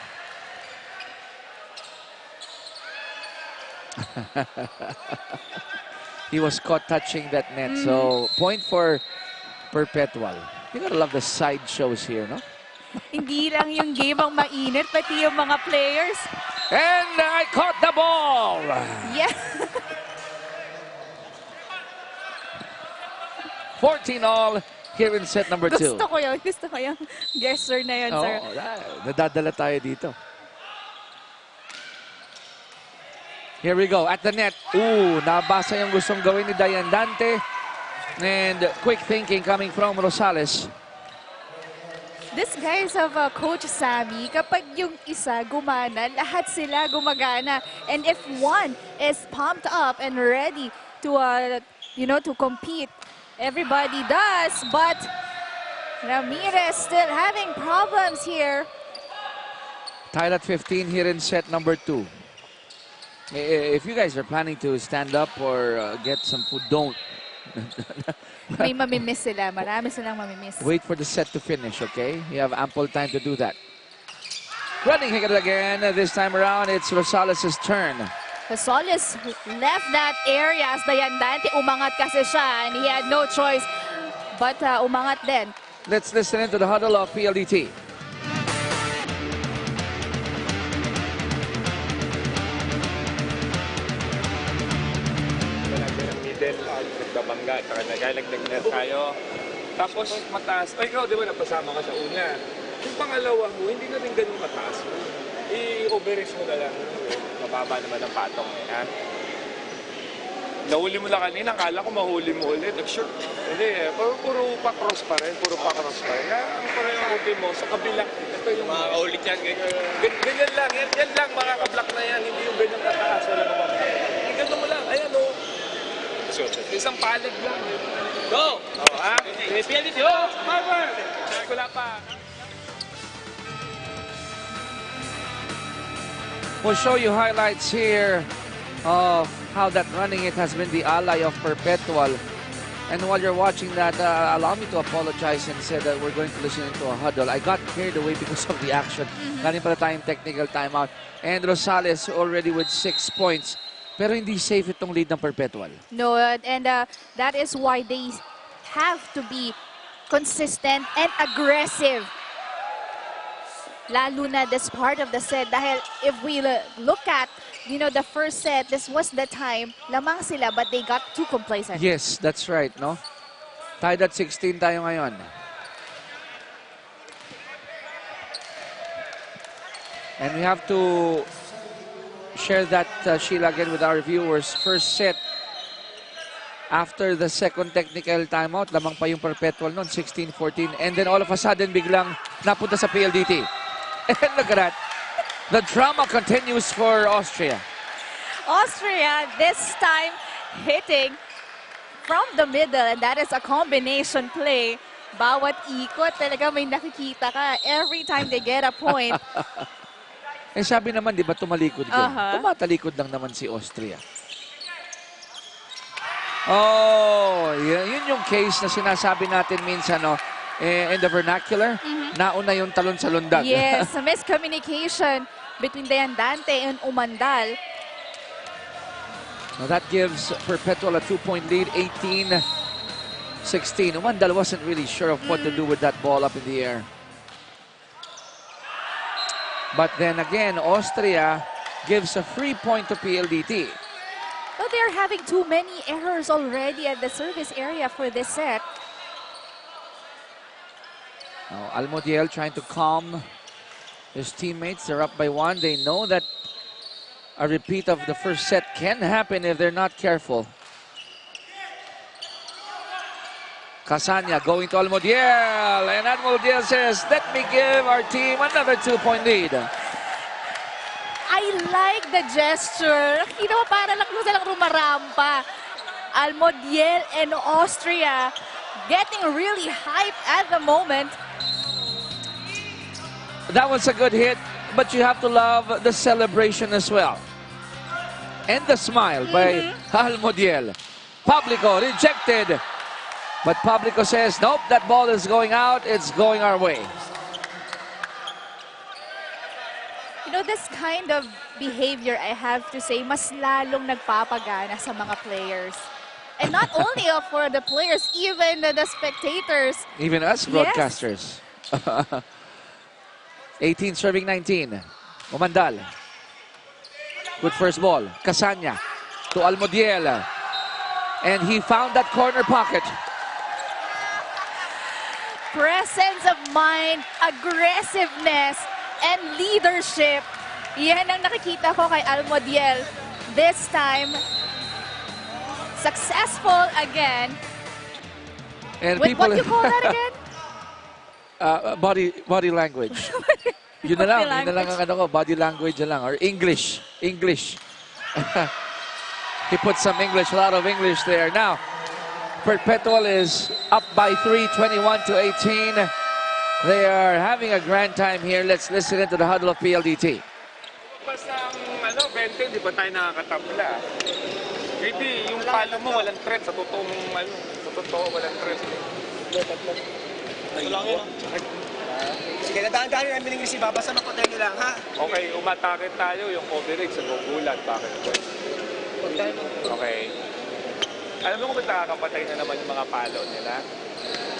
He was caught touching that net. So, point for Perpetual. You gotta love the side shows here, no? Hindi lang yung game ang mainit, pati yung mga players. And I caught the ball. Yeah. 14-all here in set number 2. Gusto ko yun. Gusto ko yung gesture na yun, sir. Oo, nadadala tayo dito. Here we go, at the net. Ooh, nabasa yung gustong gawin ni Dayan Dante. And quick thinking coming from Rosales. This guys of Coach Sammy, kapag yung isa gumana, lahat sila gumagana. And if one is pumped up and ready to, to compete, everybody does. But Ramirez still having problems here. Tied at 15 here in set number 2. If you guys are planning to stand up or get some food, don't. May mamimiss sila. Marami silang mamimiss. Wait for the set to finish, okay? You have ample time to do that. Running it again. This time around, it's Rosales' turn. Rosales left that area as Dayan Dante. Umangat kasi siya and he had no choice but umangat din. Let's listen into the huddle of PLDT. Nagbabangga, naglalagdag na tayo. Tapos mataas. Ay, ikaw, di ba napasama ka sa una? Yung pangalawa mo, hindi na rin ganun mataas. I-overrace mo na lang. Mababa naman ang patong. Yan. Nahuli mo na kanina, akala ko mahuli mo ulit. Sure. Hindi puro pa-cross pa rin. Kaya ang pala yung ulti mo, sa kabila. Ito yung mga kaulit yan. Ganyan lang. Yan lang, mga kablock na yan. Hindi yung ganyan kataas. Wala naman. Ganyan mo lang. Ayan o. Isang palig lang. Go! Ha? PLDT, oh! Marvel! Wala pa. We'll show you highlights here of how that running it has been the ally of Perpetual. And while you're watching that, allow me to apologize and say that we're going to listen into a huddle. I got carried away because of the action. Galing pala tayong technical timeout. And Rosales already with 6 points. Pero hindi safe itong lead ng Perpetual. No, and that is why they have to be consistent and aggressive. Lalo na this part of the set. Dahil if we look at, the first set, this was the time, lamang sila, but they got too complacent. Yes, that's right, no? Tied at 16 tayo ngayon. And we have to share that, Sheila, again with our viewers. First set, after the second technical timeout, lamang pa yung Perpetual noon, 16-14. And then all of a sudden, biglang napunta sa PLDT. And look at that. The drama continues for Austria. Austria, this time hitting from the middle, and that is a combination play. Bawat ikot, talaga may nakikita ka every time they get a point. Eh sabi naman, di ba, tumalikod ka? Tumatalikod lang naman si Austria. Oh, yun yung case na sinasabi natin minsan, no? In the vernacular, nauna yung talon sa lundag. Yes, a miscommunication between Dayan Dante and Umandal. Now that gives Perpetual a 2-point lead, 18-16. Umandal wasn't really sure of what to do with that ball up in the air. But then again, Austria gives a free point to PLDT. But they're having too many errors already at the service area for this set. Now, Almodiel trying to calm his teammates. They're up by 1. They know that a repeat of the first set can happen if they're not careful. Casanya going to Almodiel. And Almodiel says, let me give our team another 2-point lead. I like the gesture. Para lang silang rumarampa. Almodiel and Austria getting really hyped at the moment. That was a good hit, but you have to love the celebration as well. And the smile by Almodiel. Publico rejected. But Publico says, nope, that ball is going out. It's going our way. This kind of behavior, I have to say, mas lalong nagpapagana sa mga players. And not only for the players, even the spectators. Even us broadcasters. 18 serving 19. Umandal. Good first ball. Casanya to Almodiel. And he found that corner pocket. Presence of mind, aggressiveness, and leadership. Yan ang nakikita ko kay Almodiel. This time, successful again. And With what you call that again? body language. Yun na lang ang ano ko, body language na lang. Or English. He put some English, a lot of English there. Now, Perpetual is up by 3, 21-18. They are having a grand time here. Let's listen into the huddle of PLDT. Basta ang 20, di ba tayo nakakatabla? Hindi, yung palo mo walang threat. Sa totoo walang threat. Ito lang yun. Sige, nadaan-daan yung emiling receive. Basta mapatay nyo lang, ha? Okay, umatake tayo yung coverage sa gugulat. Bakit po? Okay. Alam mo kung ba't nakakapatay na naman yung mga palo nila?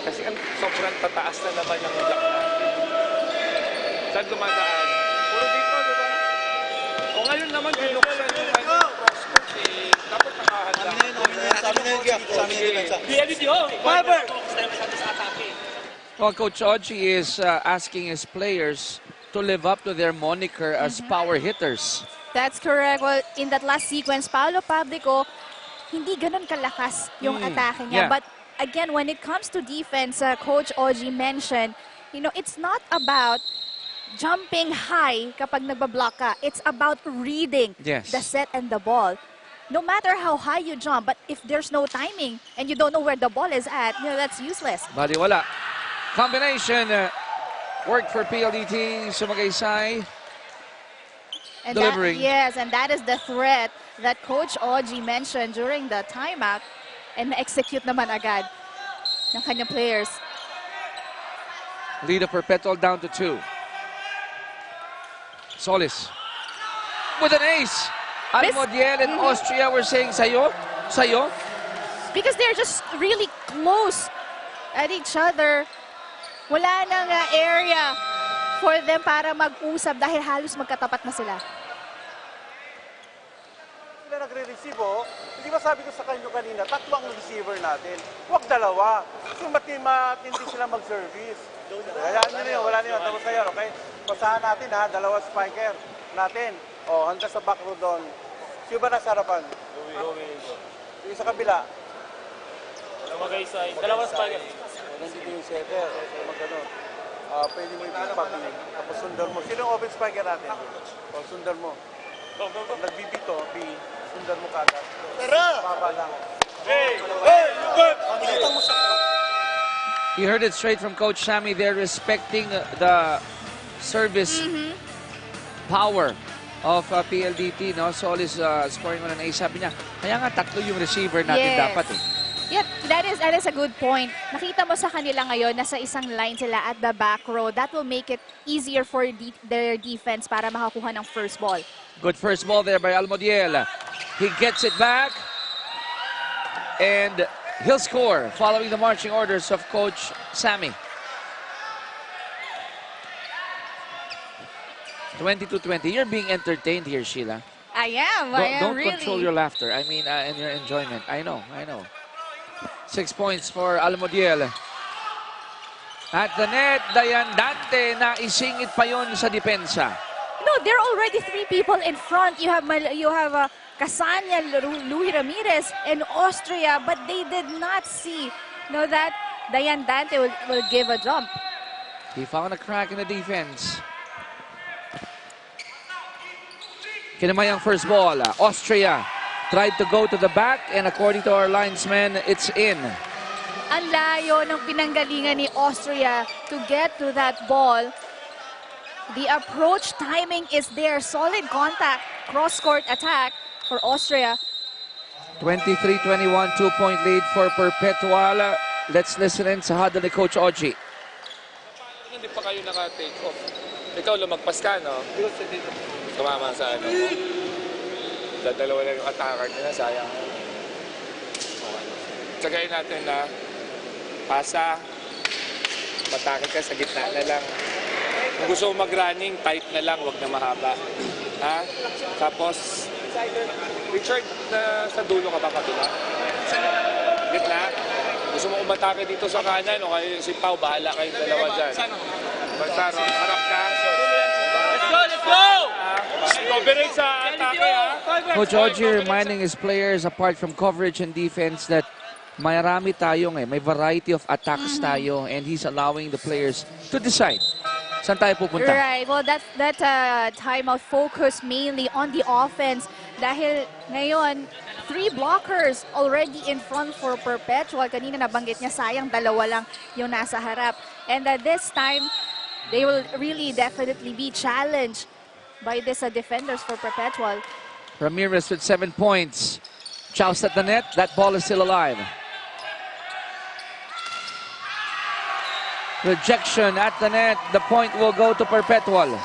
Kasi ang sobrang tataas na naman yung block natin. Saan dumadaan? Puro dito, di ba? O ngayon naman, binuksan yung crosscourt eh. Dapat nakahanda. Sabi na yun, sabi na yun. PLDT, oh! Fiber! Well, Coach Oji is asking his players to live up to their moniker as power hitters. That's correct. Well, in that last sequence, Paolo Pablico, hindi ganun kalakas yung atake niya. Yeah. But again, when it comes to defense, Coach Oji mentioned, it's not about jumping high kapag nagbablock ka. It's about reading Yes. the set and the ball. No matter how high you jump, but if there's no timing and you don't know where the ball is at, that's useless. Baliwala. Combination worked for PLDT. Sumagaysay. And Delivering. and that is the threat that Coach Oji mentioned during the timeout, and na-execute naman agad ng kanyang players. Lead of Perpetual down to 2. Solis with an ace. Almodiel and Austria were saying, sayo. Because they're just really close at each other. Wala nang area for them para mag-usap dahil halos magkatapat na sila. Sila nagre-receive, Hindi ba sabi ko sa kanyo kanina, tatlo ang receiver natin. Huwag dalawa. Kasi matindi sila mag-service. Hayaan nyo na yun, wala na yun. Tapos na yun, okay? Pasahan natin ha, dalawa spiker natin. Hanggang sa back row doon. Sino ba nasa harapan? Yung sa kabila. Dalawa spiker. Nandito yung setter. Magano. Pwede mo ipipak. Tapos sundan mo. Sino yung open spiker natin? Sundan mo. Nagbibito, sundan mo kagad. Baba lang. You heard it straight from Coach Sammy. They're respecting the service power of PLDT. No? Solis scoring on an ace. Sabi niya, kaya nga tatlo yung receiver natin dapat eh. Yeah, that is a good point. Nakita mo sa kanila ngayon, nasa isang line sila at the back row. That will make it easier for their defense para makakuha ng first ball. Good first ball there by Almodiel. He gets it back. And he'll score following the marching orders of Coach Sammy. 22-20. You're being entertained here, Sheila. I am Don't really. control your laughter. I mean, and your enjoyment. I know. 6 points for Almodiel. At the net, Dayan Dante na isingit pa yon sa depensa. No, there are already 3 people in front. You have Casanya, Louis Ramirez, and Austria, but they did not see that Dayan Dante will give a jump. He found a crack in the defense. Kinamayang first ball. Austria tried to go to the back, and according to our linesman, it's in. Ang layo ng pinanggalingan ni Austria to get to that ball. The approach timing is there. Solid contact, cross-court attack for Austria. 23-21, 2-point lead for Perpetual. Let's listen in sa huddle ni Coach Oji. Hindi pa kayo naka-take off. Ikaw lumagpas ka, no? Tumama sa ano mo. Dadalawa lang yung attacker nila, sayang. Tsagayin natin na pasa, matake ka sa gitna na lang. Kung gusto mo mag-running, tight na lang, wag na mahaba. Ha? Tapos, Richard, sa dulo ka ba kabila? Gitna? Gusto mo umatake dito sa kanan o kayo si Pau, bahala kayong dalawa dyan. Basta, harap ka. Let's go! Cooperate sa atake, ha? Coach Ogie reminding his players, apart from coverage and defense, that marami tayong may variety of attacks tayo, and he's allowing the players to decide saan tayo pupunta. Right. Well, that timeout focus mainly on the offense dahil ngayon 3 blockers already in front for Perpetual. Kanina nabanggit niya, sayang dalawa lang yung nasa harap. And this time, they will really definitely be challenged by this defenders for Perpetual. Ramirez with 7 points. Choust at the net. That ball is still alive. Rejection at the net. The point will go to Perpetual.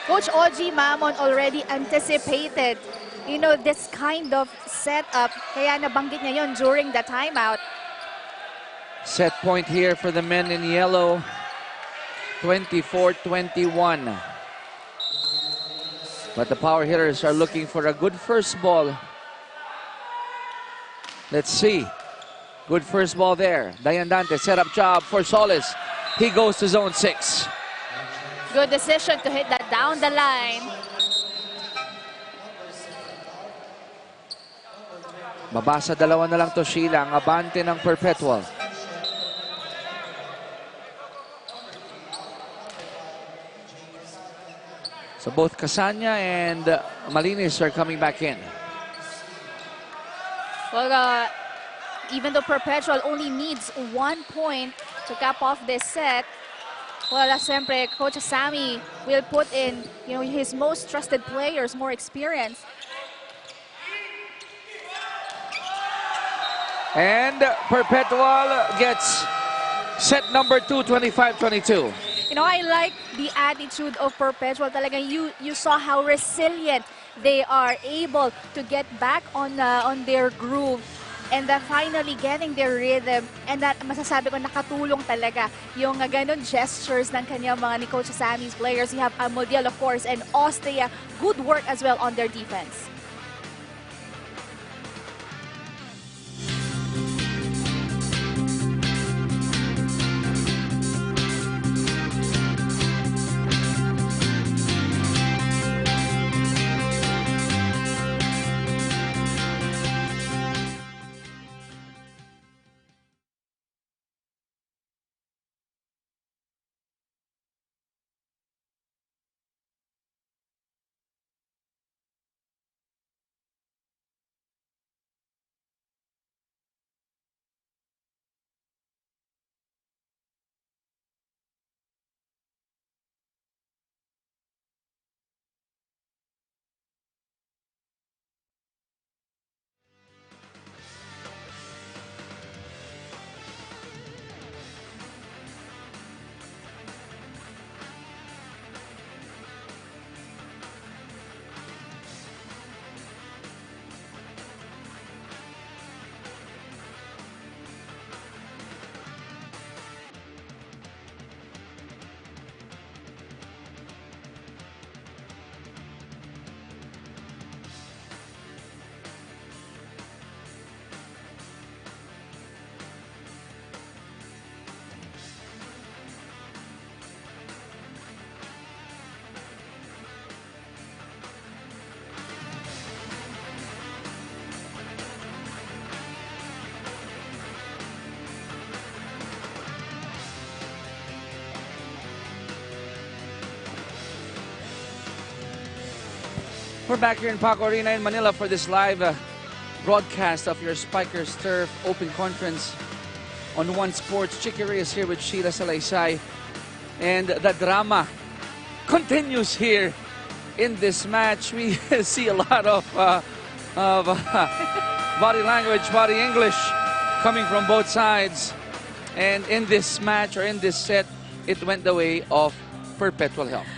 Coach Ogie Mamon already anticipated, this kind of setup. Kaya nabanggit niya yun during the timeout. Set point here for the men in yellow. 24-21. But the power hitters are looking for a good first ball. Let's see. Good first ball there. Dayandante, set up job for Solis. He goes to zone 6. Good decision to hit that down the line. Mabasa dalawa na lang to Sheila. Ang abante ng Perpetual. So both Casanya and Malinis are coming back in. Well, even though Perpetual only needs 1 point to cap off this set, well, siyempre, Coach Sammy will put in, his most trusted players, more experience. And Perpetual gets set number 2, 25-22. I like the attitude of Perpetual. Talagang you saw how resilient they are able to get back on their groove and finally getting their rhythm. And that masasabi ko nakatulong talaga yung ganun gestures ng kanyang mga ni Coach Sammy's players. You have Amodiel, of course, and Austria. Good work as well on their defense. We're back here in Paco Arena in Manila for this live broadcast of your Spikers Turf Open Conference on One Sports. Chicory is here with Sheila Salaysay. And the drama continues here in this match. We see a lot of body language, body English coming from both sides. And in this match or in this set, it went the way of Perpetual Health.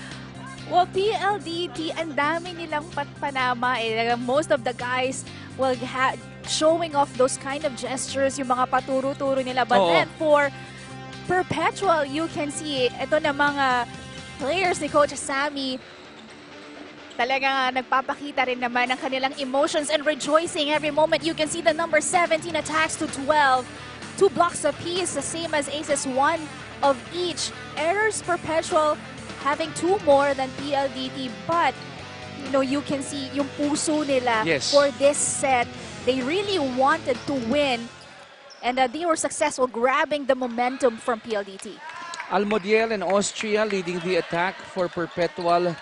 Well, PLDT, ang dami nilang panama. Most of the guys will showing off those kind of gestures, yung mga paturo-turo nila. But then for Perpetual, you can see ito na mga players ni Coach Sammy talagang nagpapakita rin naman ng kanilang emotions and rejoicing every moment. You can see the number 17 attacks to 12. 2 blocks apiece, the same as Aces, 1 of each. Errors perpetual having 2 more than PLDT, but you can see yung puso nila for this set. They really wanted to win, and they were successful grabbing the momentum from PLDT. Almodiel and Austria leading the attack for Perpetual.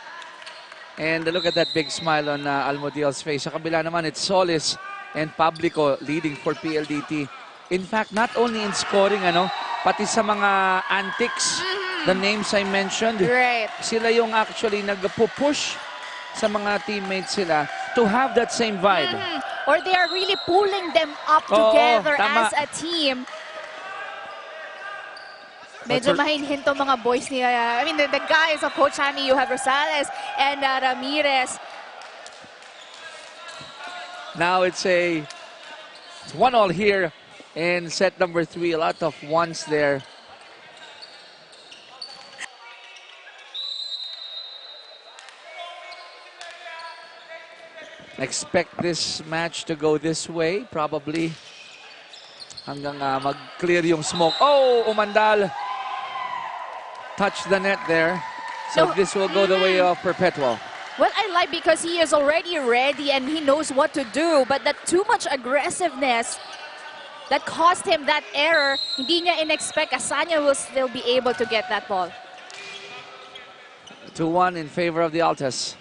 And look at that big smile on Almodiel's face. Sa kabila naman, it's Solis and Publico leading for PLDT. In fact, not only in scoring, pati sa mga antics, the names I mentioned, sila yung actually nagpo-push sa mga teammates sila to have that same vibe. Or they are really pulling them up together as a team. Medyo mahinhin to mga boys ni, the guys of Coach Hani. You have Rosales and Ramirez. Now it's 1-1 here in set number 3. A lot of ones there. Expect this match to go this way, probably. Hanggang mag-clear yung smoke. Oh, Umandal touched the net there. So this will go the way of Perpetual. Well, I like because he is already ready and he knows what to do. But that too much aggressiveness that cost him that error, hindi niya in-expect. Asanya will still be able to get that ball. 2-1 in favor of the Altas.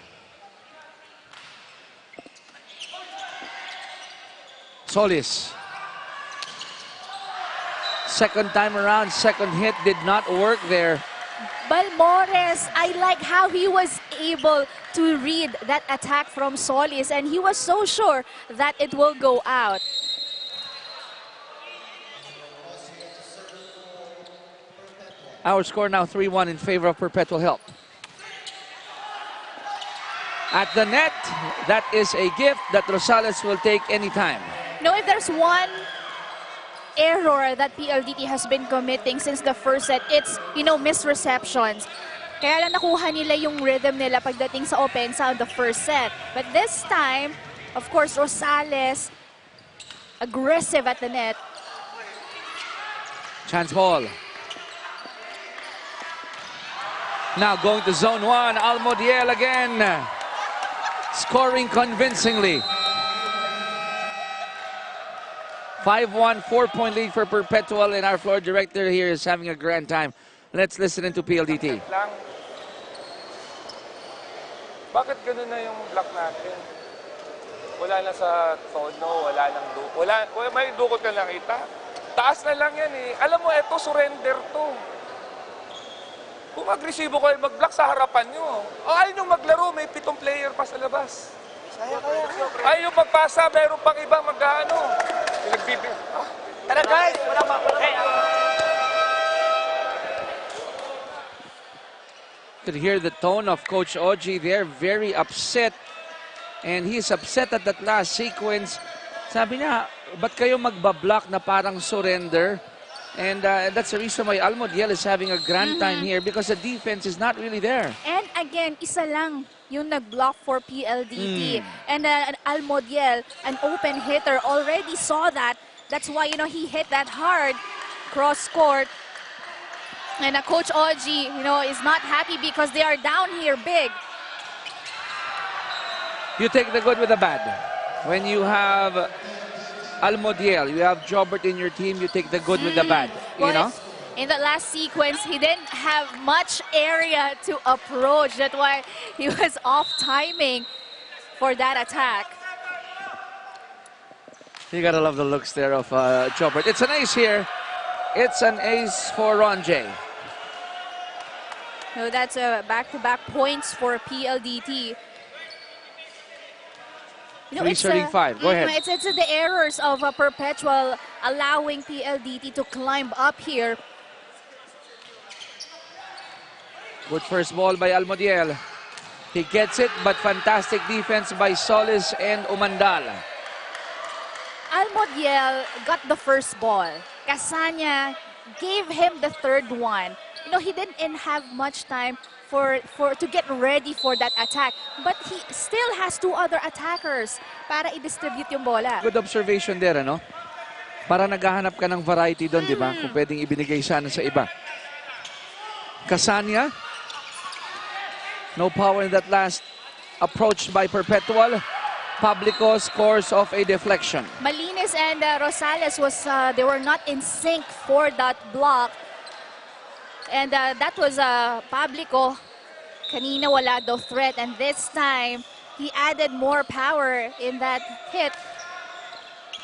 Solis. Second time around, second hit did not work there. Balmores, I like how he was able to read that attack from Solis, and he was so sure that it will go out. Our score now 3-1 in favor of Perpetual Help. At the net, that is a gift that Rosales will take anytime. If there's one error that PLDT has been committing since the first set, it's, misreceptions. Kaya lang nakuha nila yung rhythm nila pagdating sa opensa on the first set. But this time, of course, Rosales, aggressive at the net. Chance ball. Now going to zone 1, Almodiel again. Scoring convincingly. 5-1, 4-point lead for Perpetual, and our floor director here is having a grand time. Let's listen into PLDT. Bakit ganun na yung block natin? Wala na sa tono, wala, may dukot ka nakita. Taas na lang yan eh. Alam mo, eto, surrender to. Kung agresibo kayo, mag-block sa harapan nyo. O ayaw nyo maglaro, may 7 player pa sa labas. Ayaw magpasa, meron pang ibang mag-ano. Tara guys! Could hear the tone of Coach Oji there, very upset. And he's upset at that last sequence. Sabi niya, ba't kayo magbablock na parang surrender? And that's the reason why Almodiel is having a grand time here, because the defense is not really there. And again, isa lang yung nag-block for PLDT. And Almodiel, an open hitter, already saw that. That's why, he hit that hard cross-court. And Coach Oji, is not happy because they are down here big. You take the good with the bad. When you have Almodiel, you have Jobert in your team, you take the good with the bad, In the last sequence, he didn't have much area to approach. That's why he was off timing for that attack. You gotta love the looks there of Jobert. It's an ace here. It's an ace for Ron J. So that's back-to-back points for PLDT. It's 35. Go ahead. It's the errors of Perpetual allowing PLDT to climb up here. Good first ball by Almodiel. He gets it, but fantastic defense by Solis and Umandal. Almodiel got the first ball. Casanya gave him the third one. He didn't have much time to get ready for that attack. But he still has two other attackers para i-distribute yung bola. Good observation there, ano? Para naghahanap ka ng variety doon, di ba? Kung pwedeng ibinigay sana sa iba. Casania. No power in that last approach by Perpetual. Publico scores off a deflection. Malinis and Rosales they were not in sync for that block. And that was Publico. Kanina wala daw threat, and this time he added more power in that hit.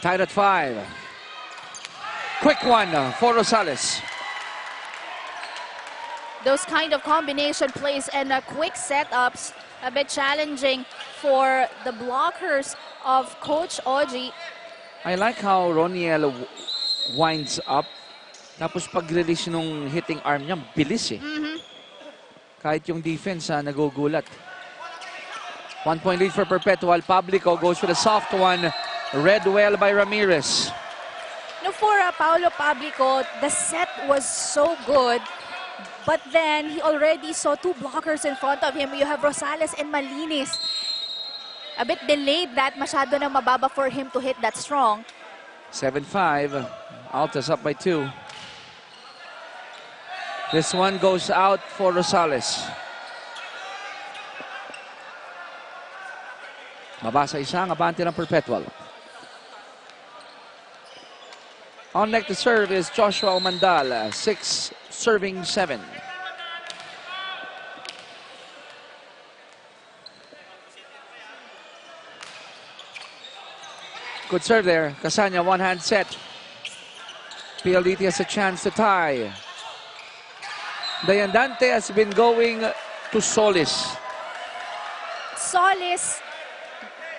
Tied at 5. Quick one for Rosales. Those kind of combination plays and quick setups, a bit challenging for the blockers of Coach Oji. I like how Roniel winds up. Tapos pag-release nung hitting arm niya, bilis eh. Kahit yung defense nagugulat. 1 point lead for Perpetual. Publico goes for the soft one. Read well by Ramirez. No, for Paolo Publico, the set was so good. But then, he already saw two blockers in front of him. You have Rosales and Malinis. A bit delayed that. Masyado na mababa for him to hit that strong. 7-5. Altas up by 2. This one goes out for Rosales. Mabasa isa ang abante ng Perpetual. On next to serve is Joshua Omandal. 6 serving 7. Good serve there. Casania, one-hand set. PLDT has a chance to tie. Dayandante has been going to Solis. Solis,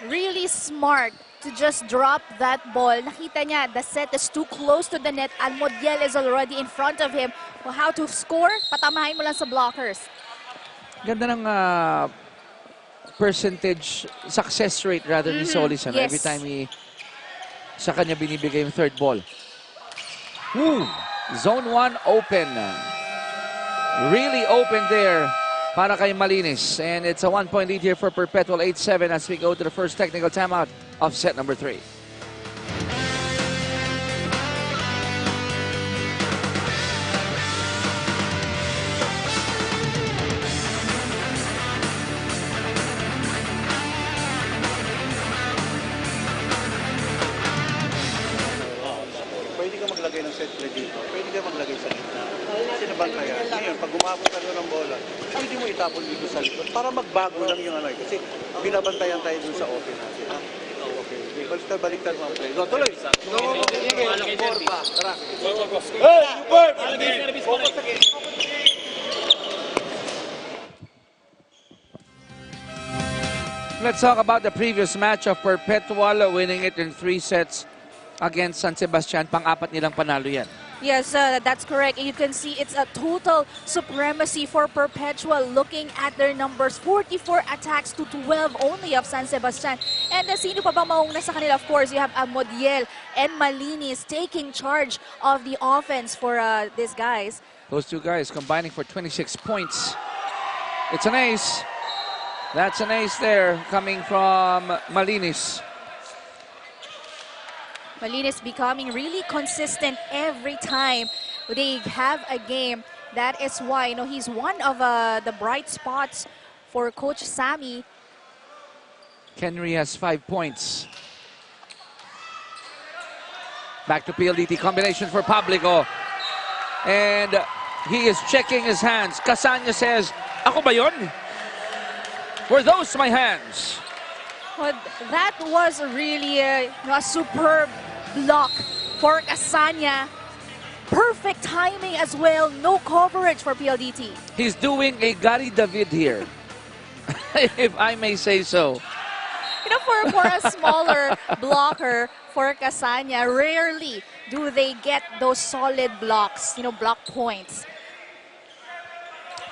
really smart to just drop that ball. Nakita niya, the set is too close to the net. Almodiel is already in front of him. Well, how to score? Patamahin mo lang sa blockers. Ganda ng percentage success rate rather ni Solis. Ano? Yes. Every time sa kanya binibigay yung third ball. Woo! Zone 1 open. Really open there para kay Malinis. And it's a 1 point lead here for Perpetual, 8-7 as we go to the first technical timeout of set number 3. Pwede ka maglagay ng set play dito. Pwede ka maglagay sa gitna. Sinabantayan. Ngayon, pag gumabot ka doon ng bola, pwede mo itapon dito sa likod para magbago lang yung ano. Kasi binabantayan tayo dun sa open natin. Ha? Okay. Baliktad mo ang play. Go, tuloy. No, sige. Four pa. Tara. Hey, Bert! Let's talk about the previous match of Perpetual winning it in 3 sets against San Sebastian. Pang-apat nilang panalo yan. Yes, that's correct. You can see it's a total supremacy for Perpetual. Looking at their numbers, 44 attacks to 12 only of San Sebastian. And sino pa bang mauna sa kanila? Of course, you have Amodiel and Malinis taking charge of the offense for these guys. Those two guys combining for 26 points. It's an ace. That's an ace there coming from Malinis. Malinis becoming really consistent every time they have a game. That is why, he's one of the bright spots for Coach Sammy. Kenry has 5 points. Back to PLDT combination for Publico. And he is checking his hands. Casania says, "Ako ba yun? Were those my hands?" Well, that was really a superb block for Casania. Perfect timing as well. No coverage for PLDT. He's doing a Gary David here, if I may say so. For a smaller blocker for Casania, rarely do they get those solid blocks, block points.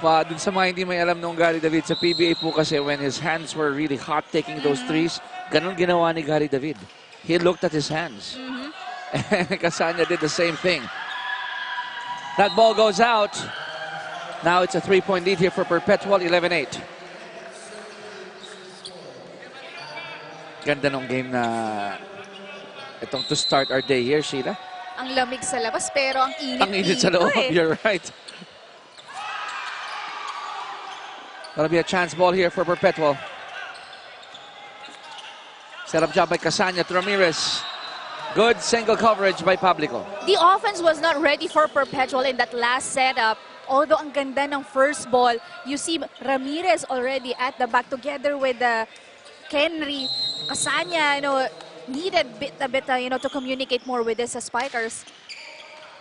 Dun sa mga hindi may alam nung Gary David, sa PBA po kasi when his hands were really hot taking those threes, ganun ginawa ni Gary David. He looked at his hands. And Casania did the same thing. That ball goes out. Now it's a 3-point lead here for Perpetual, 11-8. Ganda nung game na itong to start our day here, Sheila. Ang lamig sa labas pero ang init Ang init sa dito loob, you're right. That'll be a chance ball here for Perpetual. Set up job by Casanya to Ramirez. Good single coverage by Publico. The offense was not ready for Perpetual in that last setup. Although ang ganda ng first ball, you see Ramirez already at the back together with Kenry. Casanya, needed a bit, to communicate more with his spikers.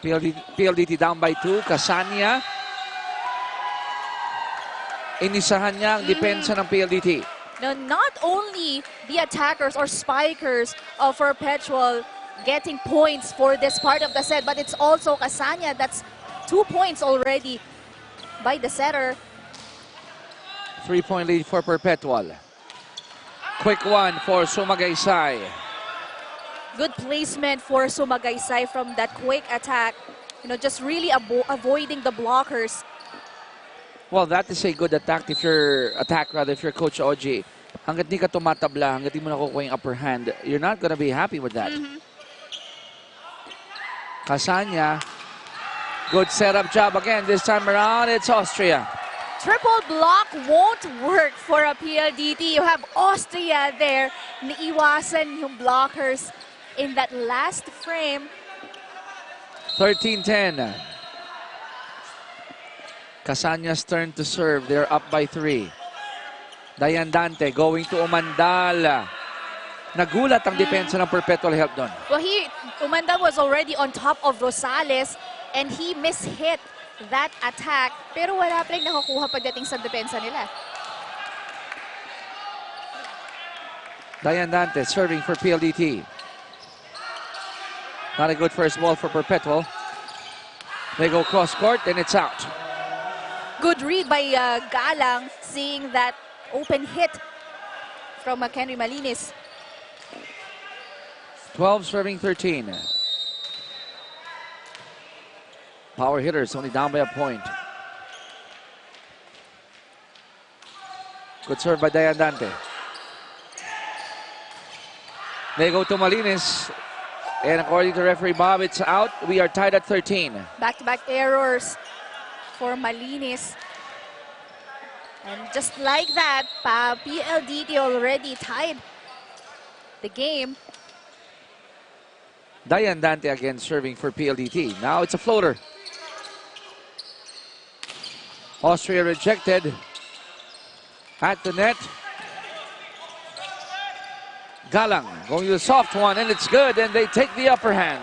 PLDT down by 2. Casanya. Inisahan niya ang depensa ng PLDT. Now, not only the attackers or spikers of Perpetual getting points for this part of the set, but it's also Casanya. That's 2 points already by the setter. 3-point lead for Perpetual. Quick one for Sumagaysay. Good placement for Sumagaysay from that quick attack. Just really avoiding the blockers. Well, that is a good attack if you're Coach OG. Hanggat di ka tumatabla, hanggat di mo nakukuha yung upper hand, you're not gonna be happy with that. Casanya. Good setup job again. This time around, it's Austria. Triple block won't work for a PLDT. You have Austria there. Naiwasan yung blockers in that last frame. 13-10. Casanya's turn to serve. They're up by 3. Dayan Dante going to Umandal. Nagulat ang depensa ng Perpetual Help doon. Well, Umandal was already on top of Rosales and he mishit that attack. Pero wala pa rin nakukuha pagdating sa depensa nila. Dayan Dante serving for PLDT. Not a good first ball for Perpetual. They go cross court and it's out. Good read by Galang, seeing that open hit from Kenry Malinis. 12 serving 13. Power hitters only down by a point. Good serve by Dayan Dante. They go to Malinis. And according to referee Bob, it's out. We are tied at 13. Back-to-back errors for Malinis. And just like that, PLDT already tied the game. Dayan Dante again serving for PLDT. Now it's a floater. Austria rejected. At the net. Galang going to the soft one, and it's good, and they take the upper hand.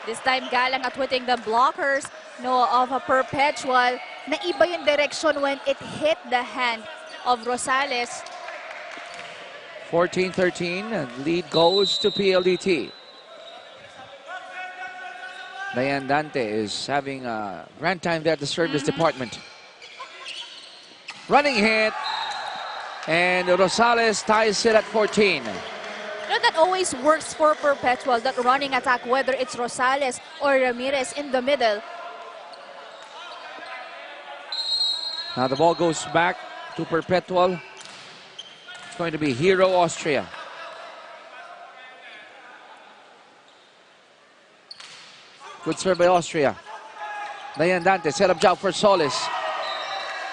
This time, Galang outwitting the blockers of a Perpetual. Naiba yung direction when it hit the hand of Rosales. 14-13, and lead goes to PLDT. Dayan Dante is having a grand time there at the service department. Running hit. And Rosales ties it at 14. That always works for Perpetual, that running attack, whether it's Rosales or Ramirez in the middle. Now the ball goes back to Perpetual. It's going to be Hero Austria. Good serve by Austria. Dayan Dante set up job for Solis.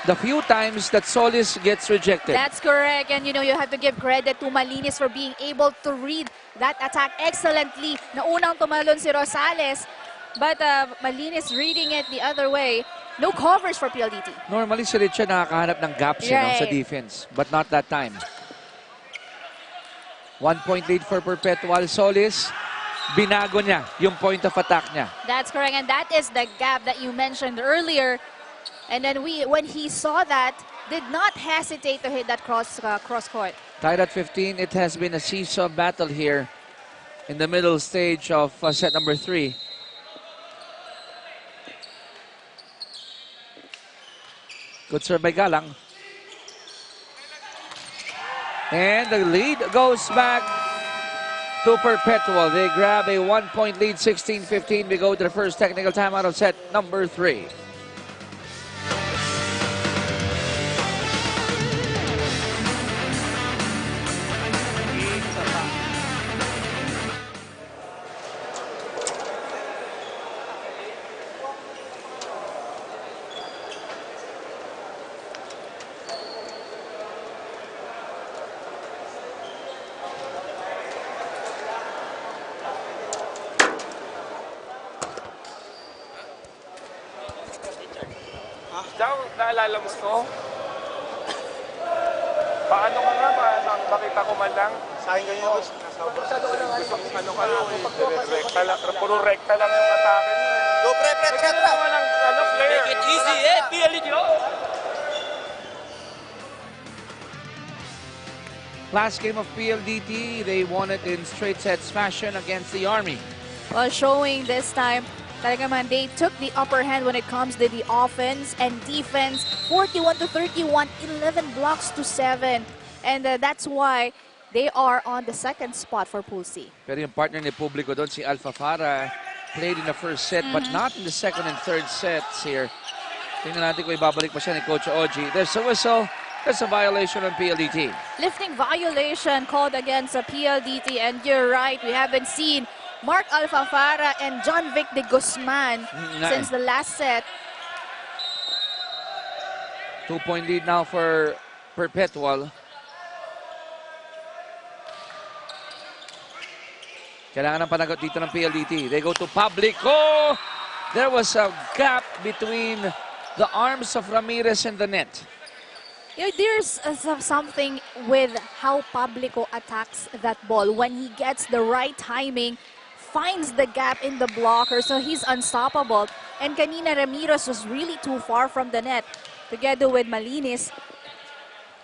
The few times that Solis gets rejected. That's correct. And you have to give credit to Malinis for being able to read that attack excellently. Naunang tumalon si Rosales, but Malinis reading it the other way. No coverage for PLDT. Normally si Richard nakakahanap ng gaps sa defense, but not that time. 1 point lead for Perpetual. Solis, binago niya yung point of attack niya. That's correct. And that is the gap that you mentioned earlier. And then when he saw that, did not hesitate to hit that cross court. Tied at 15, it has been a seesaw battle here in the middle stage of set number 3. Good serve by Galang. And the lead goes back to Perpetual. They grab a 1 point lead, 16-15. We go to the first technical timeout of set number 3. Chow, naalala mo to? Paano ka nga? Makita ko man lang. Sa akin ganyan ako, nasa Ano kayo eh. Rekta lang. Puro rekta lang yung atake niyo eh. Go, pre, Ito naman ang player. Make it easy, PLDT. Last game of PLDT, they won it in straight sets fashion against the Army. Well, showing this time, talaga man, they took the upper hand when it comes to the offense and defense. 41-31, 11 blocks to 7. And that's why they are on the second spot for Pool C. Pero yung partner ni Publico doon, si Alpha Farah, played in the first set but not in the second and third sets here. Tingnan natin kung ibabalik pa siya ni Coach Oji. There's a whistle. There's a violation on PLDT. Lifting violation called against a PLDT, and you're right, we haven't seen Mark Alfafara and John Vic de Guzman since the last set. 2-point lead now for Perpetual. Kailangan ng panagot dito ng PLDT. They go to Publico. There was a gap between the arms of Ramirez and the net. You know, there's something with how Publico attacks that ball. When he gets the right timing, finds the gap in the blocker, so he's unstoppable. And kanina Ramirez was really too far from the net. Together with Malinis.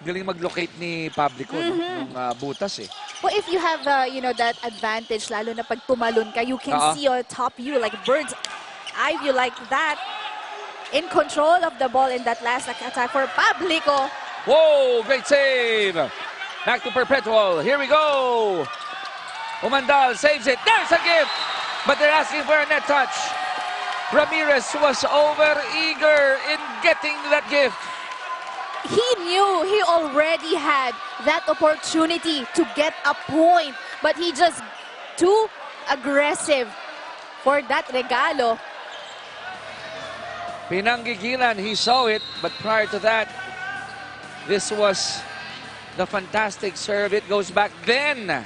Galing mag-locate ni Publico ng butas eh. Well, if you have, you know, that advantage, lalo na pag tumalon ka, you can see on top you like bird's eye view like that. In control of the ball in that last attack for Publico. Whoa, great save. Back to Perpetual. Here we go. Umandal saves it. There's a gift. But they're asking for a net touch. Ramirez was over-eager in getting that gift. He knew he already had that opportunity to get a point. But he just too aggressive for that regalo. Pinanggigilan, he saw it. But prior to that, this was the fantastic serve. It goes back. Then,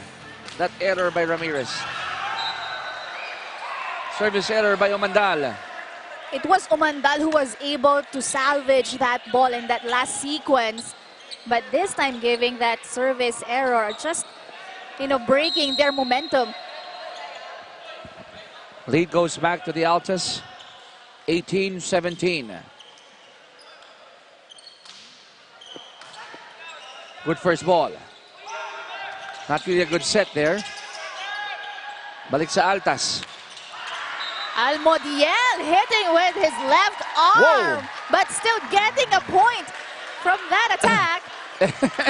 that error by Ramirez. Service error by Umandal. It was Umandal who was able to salvage that ball in that last sequence. But this time giving that service error, just, you know, breaking their momentum. Lead goes back to the Altas. 18-17. Good first ball. Not really a good set there. Balik sa Altas. Almodiel hitting with his left arm, but still getting a point from that attack.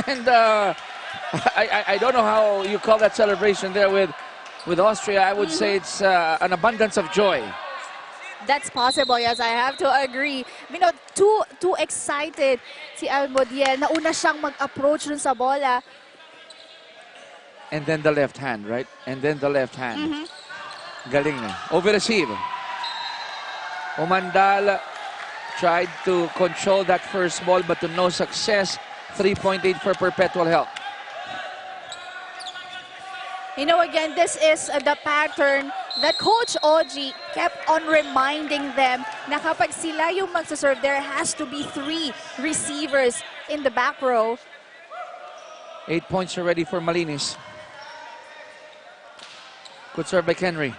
And I don't know how you call that celebration there with Austria. I would say it's an abundance of joy. That's possible, yes, I have to agree. You know, too excited si Almodiel. Nauna siyang mag-approach dun sa bola. And then the left hand, right? And then the left hand. Galing na. Over-receive. Umandal tried to control that first ball but to no success. 3-point lead for Perpetual Help. You know, again, this is the pattern that Coach Oji kept on reminding them na kapag sila yung magsaserve, there has to be 3 receivers in the back row. 8 points already for Malinis. Good serve by Henry.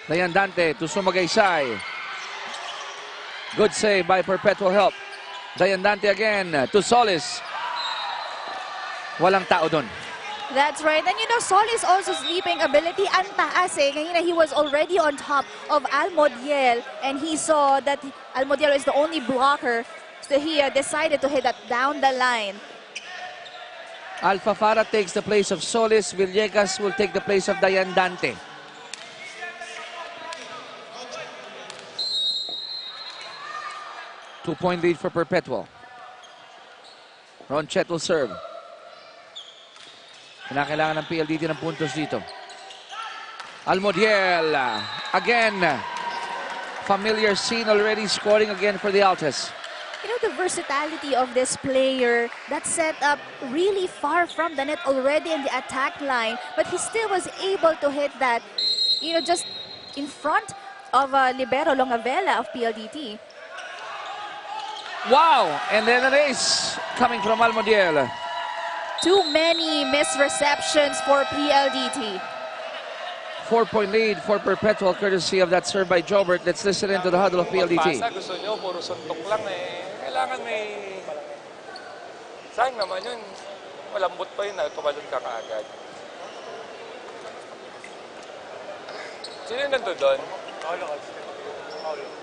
Dayan Dante to Sumagaysay. Good save by Perpetual Help. Dayan Dante again to Solis. Walang tao dun. That's right. And you know, Solis also sleeping ability. Ang taas eh. Ngayon he was already on top of Almodiel. And he saw that Almodiel is the only blocker. So he decided to hit that down the line. Alpha Farah takes the place of Solis. Villegas will take the place of Dayan Dante. Two-point lead for Perpetual. Ronchet will serve. Kinakailangan ng PLDT ng puntos dito. Almodiel. Again. Familiar scene already, scoring again for the Altas. You know, the versatility of this player that set up really far from the net already in the attack line. But he still was able to hit that, you know, just in front of Libero Longavela of PLDT. Wow! And then an ace coming from Almodiel. Too many misreceptions for PLDT. 4-point lead for Perpetual, courtesy of that serve by Jobert. Let's listen into the huddle of PLDT. Pagpasa, gusto nyo, puro suntok lang eh. Kailangan may... Sayang naman yun. Malambot pa yun, tumalon ka kaagad. Sino yung nandun doon?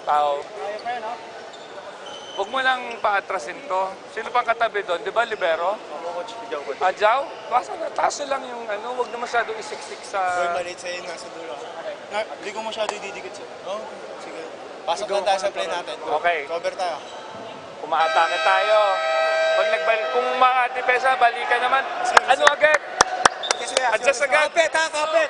Tao. Huwag mo lang paatrasin to. Sino pang katabi doon? Di ba, libero? Adjaw? Basta nataso lang yung ano, huwag na masyado isiksik sa... Maliit sa'yo nasa dulo. Hindi ko masyado ididikit sa'yo. Oh, sige. Pasok lang tayo sa play natin. Okay. Cover tayo. Umaatake tayo. Pag kung makadipesa, balikan naman. Ano agad? Adjust agad. Kapit ha, kapit!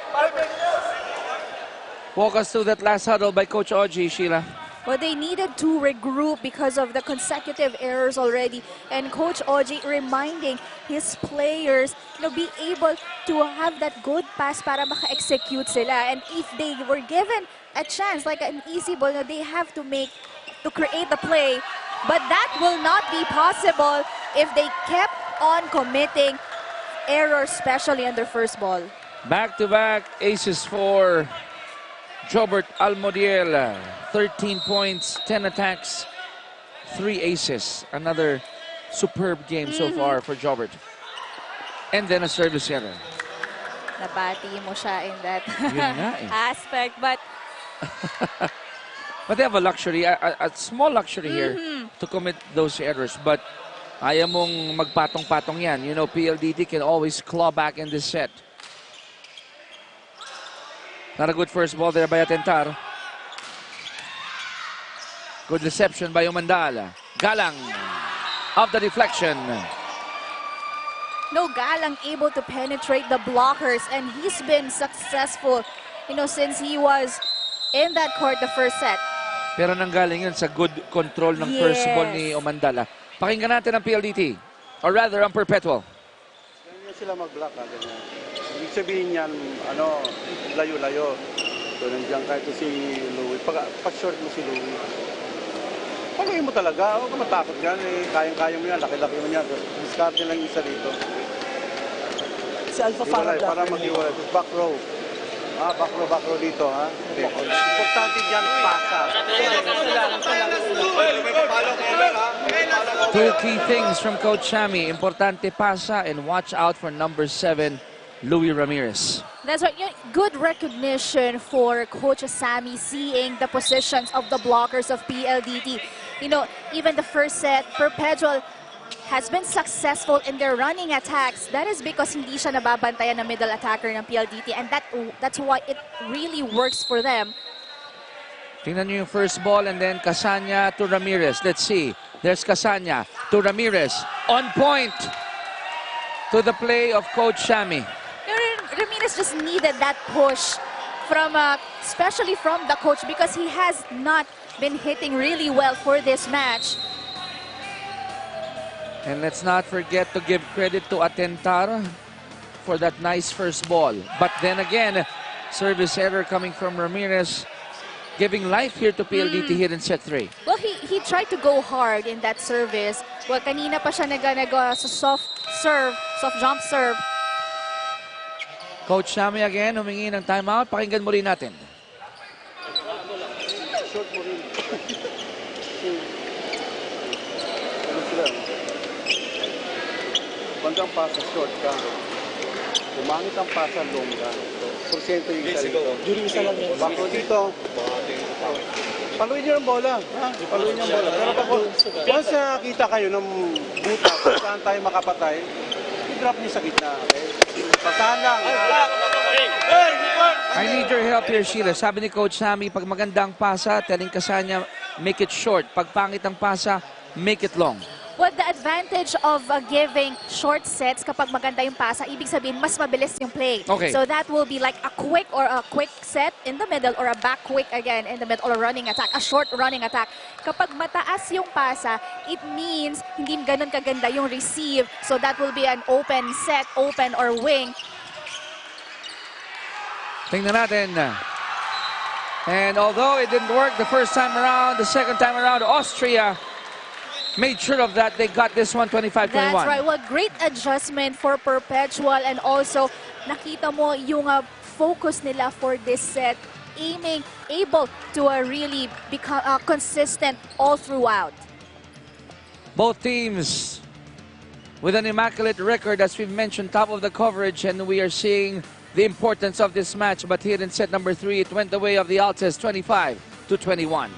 Walk us through that last huddle by Coach Oji, Sheila. Well, they needed to regroup because of the consecutive errors already. And Coach Oji reminding his players, be able to have that good pass para maka-execute sila. And if they were given a chance, like an easy ball, they have to create the play. But that will not be possible if they kept on committing errors, especially on their first ball. Back-to-back aces for Jobert Almodiel. 13 points, 10 attacks, 3 aces. Another superb game so far for Jobert. And then a service error. Nabati mo siya in that Yun nga eh. aspect. But But they have a luxury, a small luxury here to commit those errors. But ayaw mong magpatong-patong yan. You know, PLDT can always claw back in this set. Not a good first ball there by Atentar. Good reception by Umandala. Galang of the deflection. no, Galang able to penetrate the blockers, and he's been successful, since he was in that court the first set. Pero nanggaling yun sa good control ng first ball ni Umandala. Pakinggan natin ang PLDT. Or rather, ang Perpetual. Ganyan sila mag-block, ganyan. Ibig sabihin yan, layo-layo. So, nandiyan kahit si Louie. Pag-short mo si Louie. Pagawin mo talaga, huwag ka matakot yan. Kayang-kaya mo yan, laki-laki mo yan. Discard lang isa dito. Si Alpha Farah Para mag-iwalay. Back row. Back row dito, ha? Importante dyan, pasa. Two key things from Coach Shami. Importante pasa and watch out for number 7, Louie Ramirez. That's right. Good recognition for Coach Sammy, seeing the positions of the blockers of PLDT. Even the first set, Perpetual has been successful in their running attacks. That is because hindi siya nababantayan ng middle attacker ng PLDT, and that's why it really works for them. Tingnan nyo yung first ball and then Casanya to Ramirez. Let's see. There's Casanya to Ramirez. On point to the play of Coach Shami. Ramirez just needed that push especially from the coach, because he has not been hitting really well for this match. And let's not forget to give credit to Atentar for that nice first ball. But then again, service error coming from Ramirez, giving life here to PLDT here in set 3. Well, he tried to go hard in that service. Well, kanina pa siya nag sa soft jump serve. Coach Shami again, humingi ng timeout. Pakinggan mo rin natin. Short mo rin. Ano sila? Bandang pasa, short ka. Umangit ang pasa, long ka. Porsyento yung isa dito. During isa lang yan. Bako dito. Paluin niyo ang bola. Paluin niyo ang bola. Pero pag once nakita kayo ng buta, kung saan tayo makapatay, i-drop niyo sa gitna. Okay? Pasahan lang. I need your help here, Sheila. Sabi ni Coach Sammy, pag magandang pasa, telling Casanya, make it short. Pag pangit ang pasa, make it long. Well, the advantage of giving short sets kapag maganda yung pasa, ibig sabihin, mas mabilis yung play. Okay. So that will be like a quick set in the middle, or a back quick again in the middle, or a running attack, a short running attack. Kapag mataas yung pasa, it means hindi ganun kaganda yung receive. So that will be an open set, open or wing. Tingnan natin. And although it didn't work the first time around, the second time around, Austria made sure of that. They got this one 25-21. That's right. Well, great adjustment for Perpetual, and also nakita mo yung focus nila for this set, aiming, able to really become consistent all throughout. Both teams with an immaculate record, as we've mentioned, top of the coverage, and we are seeing the importance of this match. But here in set number 3, it went the way of the Altes, 25-21.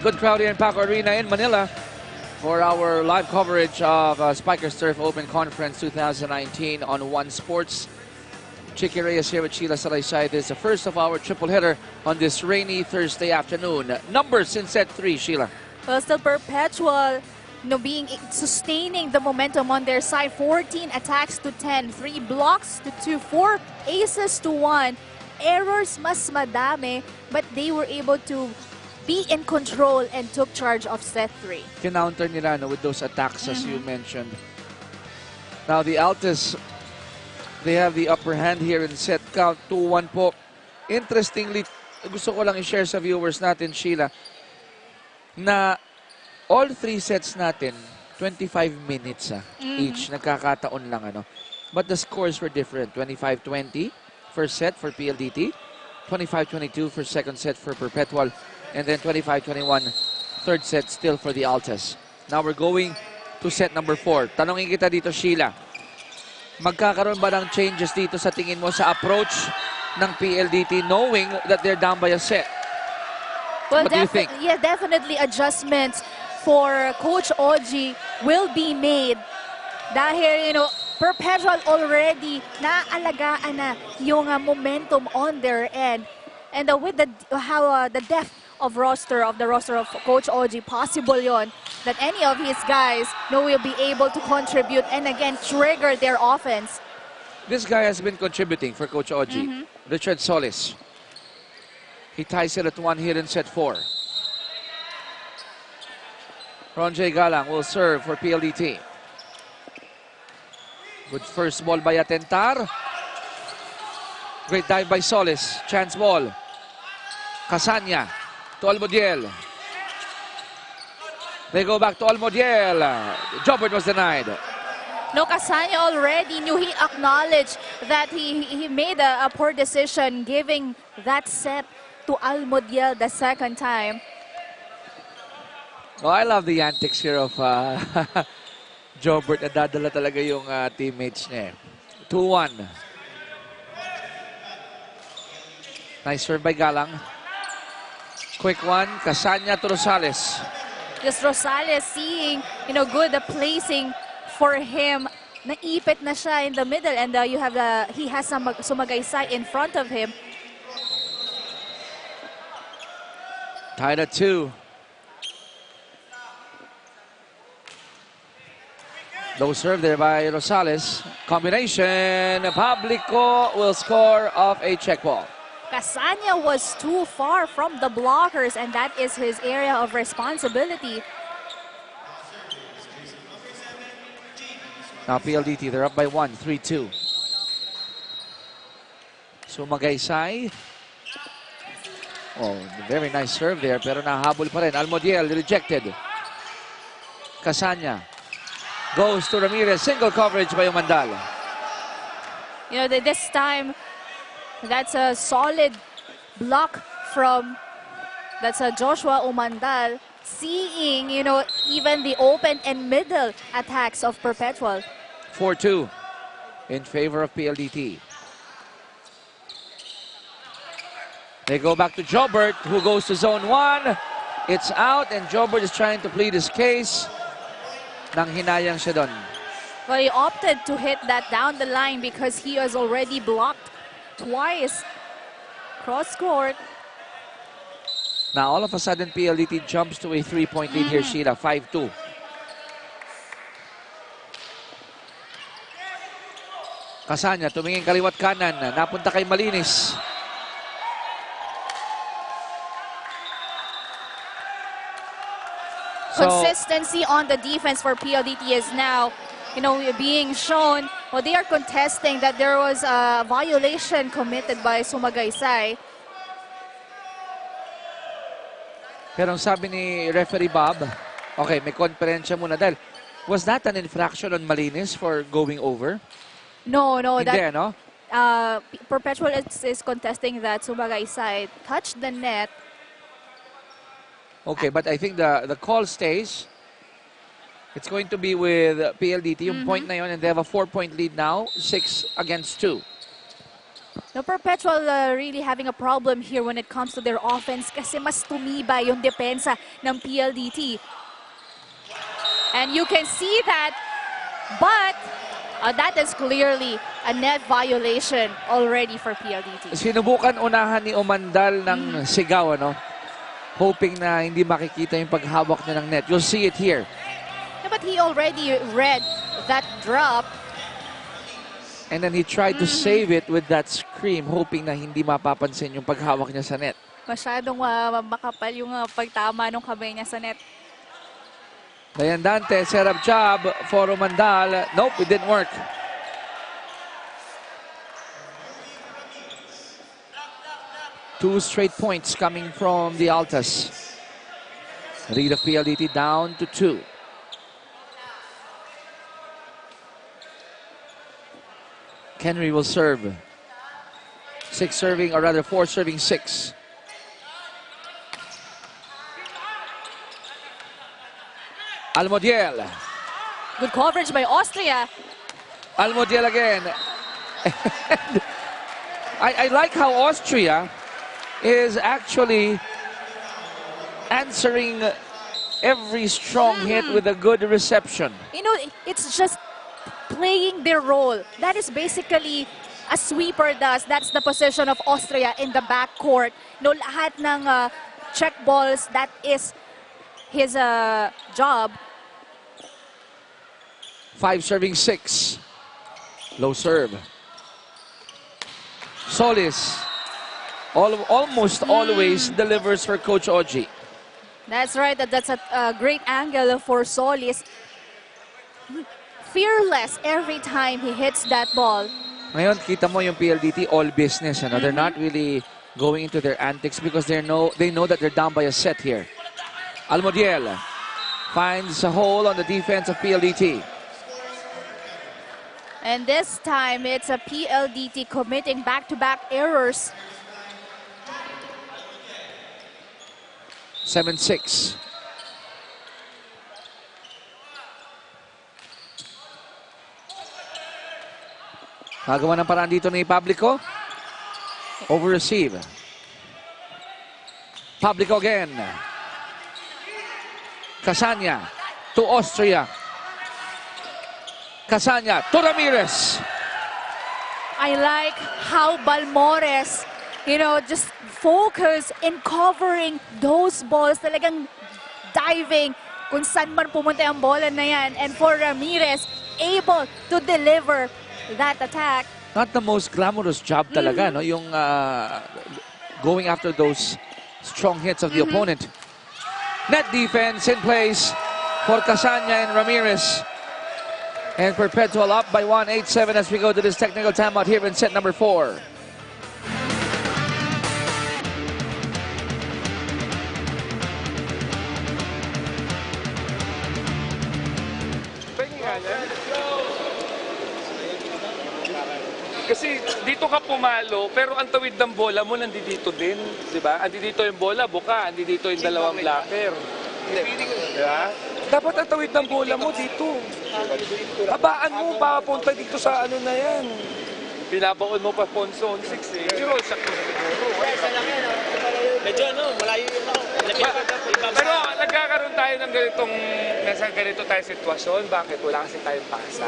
Good crowd here in Paco Arena in Manila for our live coverage of Spikers Turf Open Conference 2019 on One Sports. Chicky Reyes here with Sheila Salaysay. This is the first of our triple header on this rainy Thursday afternoon. Numbers in set 3, Sheila. Well, still Perpetual, sustaining the momentum on their side. 14 attacks to 10, 3 blocks to 2, 4 aces to 1. Errors mas madami, but they were able to be in control and took charge of set 3. Kinounter nila with those attacks as you mentioned. Now the Altes, they have the upper hand here in set count 2-1 po. Interestingly, gusto ko lang i-share sa viewers natin, Sheila, na all 3 sets natin, 25 minutes each. Nagkakataon lang ano. But the scores were different. 25-20 first set for PLDT, 25-22 for second set for Perpetual, and then 25-21 third set still for the Altes. Now we're going to set number 4. Tanongin kita dito, Sheila. Magkakaroon ba ng changes dito sa tingin mo sa approach ng PLDT knowing that they're down by a set? Well, What do you think? Yeah, definitely adjustments for Coach Oji will be made. Dahil, Perpetual already naalagaan na yung momentum on their end. And with the depth of the roster of Coach Oji, possible yon that any of his guys will be able to contribute and again trigger their offense. This guy has been contributing for Coach Oji. Richard Solis. He ties it at 1 here in set 4. Ron J. Galang will serve for PLDT. Good first ball by Atentar. Great dive by Solis. Chance ball. Casanya to Almodiel. They go back to Almodiel. Jobert was denied. No, Casanya already knew, he acknowledged that he made a poor decision giving that set to Almodiel the second time. Oh, I love the antics here of Jobert. Nadadala talaga yung teammates niya. 2-1. Nice serve by Galang. Quick one, Casanya to Rosales. Just Rosales seeing, good placing for him naipit na siya in the middle, and you have he has some Sumagaysay in front of him. Tied at 2. Low serve there by Rosales. Combination. Publico will score off a check ball. Casanya was too far from the blockers, and that is his area of responsibility. Now PLDT, they're up by 1, 3-2. Sumagaysay. Oh, very nice serve there, pero nahabol pa rin. Almodiel rejected. Casanya goes to Ramirez. Single coverage by Umandal. You know, this time, that's a solid block from, that's a Joshua Umandal, seeing, you know, even the open and middle attacks of Perpetual. 4-2 in favor of PLDT. They go back to Jobert, who goes to zone 1. It's out, and Jobert is trying to plead his case. Nang hinayang siya doon. Well, he opted to hit that down the line because he was already blocked twice. Cross court. Now, all of a sudden, PLDT jumps to a 3-point lead here, Sheila, 5-2. Casanya, tumingin kaliwat kanan, napunta kay Malinis. Consistency on the defense for PLDT is now, you know, being shown. Well, they are contesting that there was a violation committed by Sumagaysay. Pero ang sabi ni referee Bob, okay, may konferensya muna dahil, was that an infraction on Malinis for going over? No, Hindi, that no? Perpetual is contesting that Sumagaysay touched the net. Okay, but I think the call stays. It's going to be with PLDT, yung point na yun, and they have a 4-point lead now, 6-2. No, Perpetual really having a problem here when it comes to their offense kasi mas tumibay yung depensa ng PLDT. And you can see that, but that is clearly a net violation already for PLDT. Sinubukan unahan ni Umandal ng sigaw, ano? Hoping na hindi makikita yung paghawak niya ng net. You'll see it here. Yeah, but he already read that drop. And then he tried to save it with that scream, hoping na hindi mapapansin yung paghawak niya sa net. Masyadong makapal yung pagtama ng kamay niya sa net. Dayan Dante, setup job for Umandal. Nope, it didn't work. Two straight points coming from the Altas. Lead of PLDT down to 2. Henry will serve. 6 serving, or rather 4 serving 6. Almodiel. Good coverage by Austria. Almodiel again. I like how Austria is actually answering every strong hit with a good reception. You know, it's just playing their role. That is basically a sweeper does. That's the position of Austria in the backcourt. No, lahat ng check balls, that is his job. 5 serving 6. Low serve. Solis almost always delivers for Coach Oji. That's right. That's a great angle for Solis. Fearless every time he hits that ball. Ngayon, kita mo yung PLDT all business. Ano? They're not really going into their antics because they know that they're down by a set here. Almodiel finds a hole on the defense of PLDT. And this time, it's a PLDT committing back-to-back errors. 7-6. Nagawa ng paraan dito ni Publico. Over-receive. Publico again. Casanya to Austria. Casanya to Ramirez. I like how Balmores, just focus in covering those balls. Talagang diving kung saan man pumunta ang bola na yan. And for Ramirez, able to deliver that attack. Not the most glamorous job talaga, no? Yung going after those strong hits of the opponent. Net defense in place for Casanya and Ramirez. And Perpetual up by 1-8-7 as we go to this technical timeout here in set number 4. Kasi dito ka pumalo, pero ang tawid ng bola mo nandito din, di ba? Andito yung bola, buka, andito yung dalawang blocker. Di ba? Dapat ang tawid ng bola mo dito. Habaan mo, papunta dito sa ano na yan. Binabaon mo pa phone zone 6 eh. Pero sakto na siguro. Medyo malayo yun ako. Pero nagkakaroon tayo ng ganito tayo sitwasyon. Bakit? Wala kasi tayong pasa.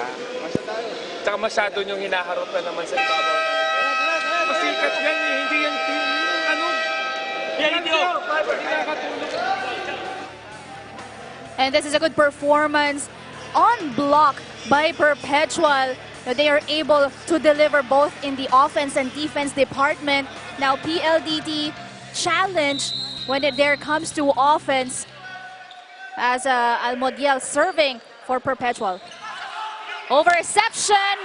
Tsaka masyado niyong hinaharap na naman sa ibabaw namin. Masikat yan eh. Hindi yan team. Ano? Yan video. Nakakatulog. And this is a good performance on block by Perpetual. They are able to deliver both in the offense and defense department. Now PLDT challenge when there comes to offense as Almodiel serving for Perpetual. Over reception,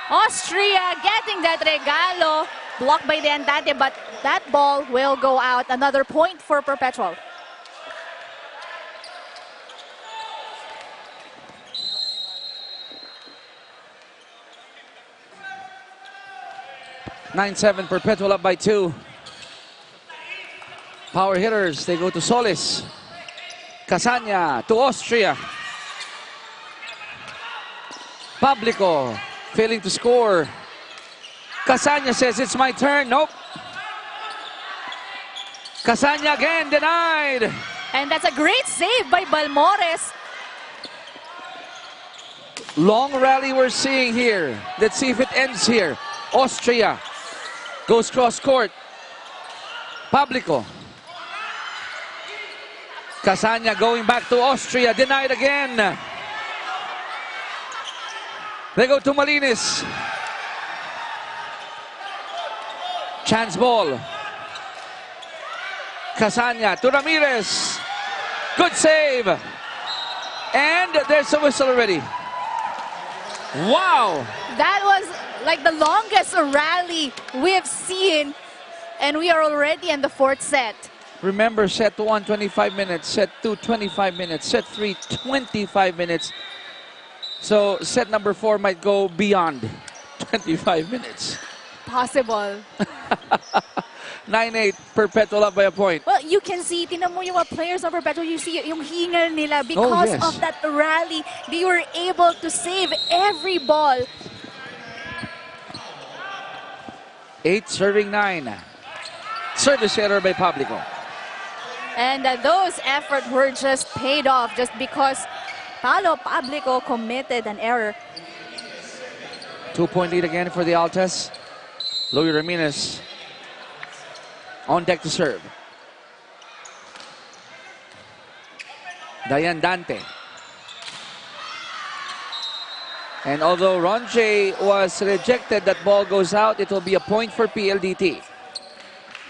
Austria getting that regalo, blocked by the Andante, but that ball will go out. Another point for Perpetual. (9-7) Perpetual up by 2. Power hitters, they go to Solis. Casanya to Austria. Publico failing to score. Casanya says it's my turn. Nope. Casanya again denied. And that's a great save by Balmores. Long rally we're seeing here. Let's see if it ends here. Austria goes cross court. Publico. Casanya going back to Austria. Denied again. They go to Malinis. Chance ball. Casanya to Ramirez. Good save. And there's a whistle already. Wow. That was like the longest rally we've seen. And we are already in the 4th set. Remember, set 1, 25 minutes. Set 2, 25 minutes. Set 3, 25 minutes. So set number 4 might go beyond 25 minutes. Possible. 9-8, Perpetual up by a point. Well, you can see, tinan mo yung mga players of Perpetual, you see yung hingal nila because yes. of that rally. They were able to save every ball. 8 serving 9. Service error by Publico. And those efforts were just paid off just because Paolo Publico committed an error. 2-point lead again for the Altas. Louis Ramirez on deck to serve. Dayan Dante. And although Ronche was rejected, that ball goes out. It will be a point for PLDT.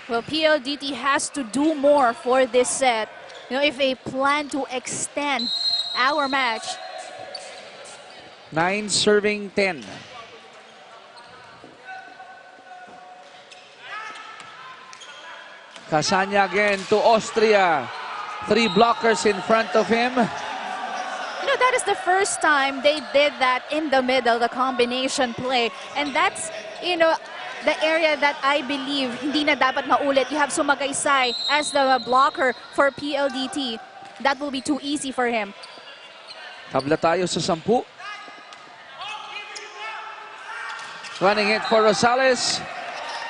Well, PLDT has to do more for this set. If they plan to extend our match. 9 serving 10. Casanya again to Austria. 3 blockers in front of him. That is the first time they did that in the middle, the combination play. And that's, the area that I believe hindi na dapat maulit. You have Sumagaysay as the blocker for PLDT. That will be too easy for him. Tabla tayo sa 10. Running it for Rosales.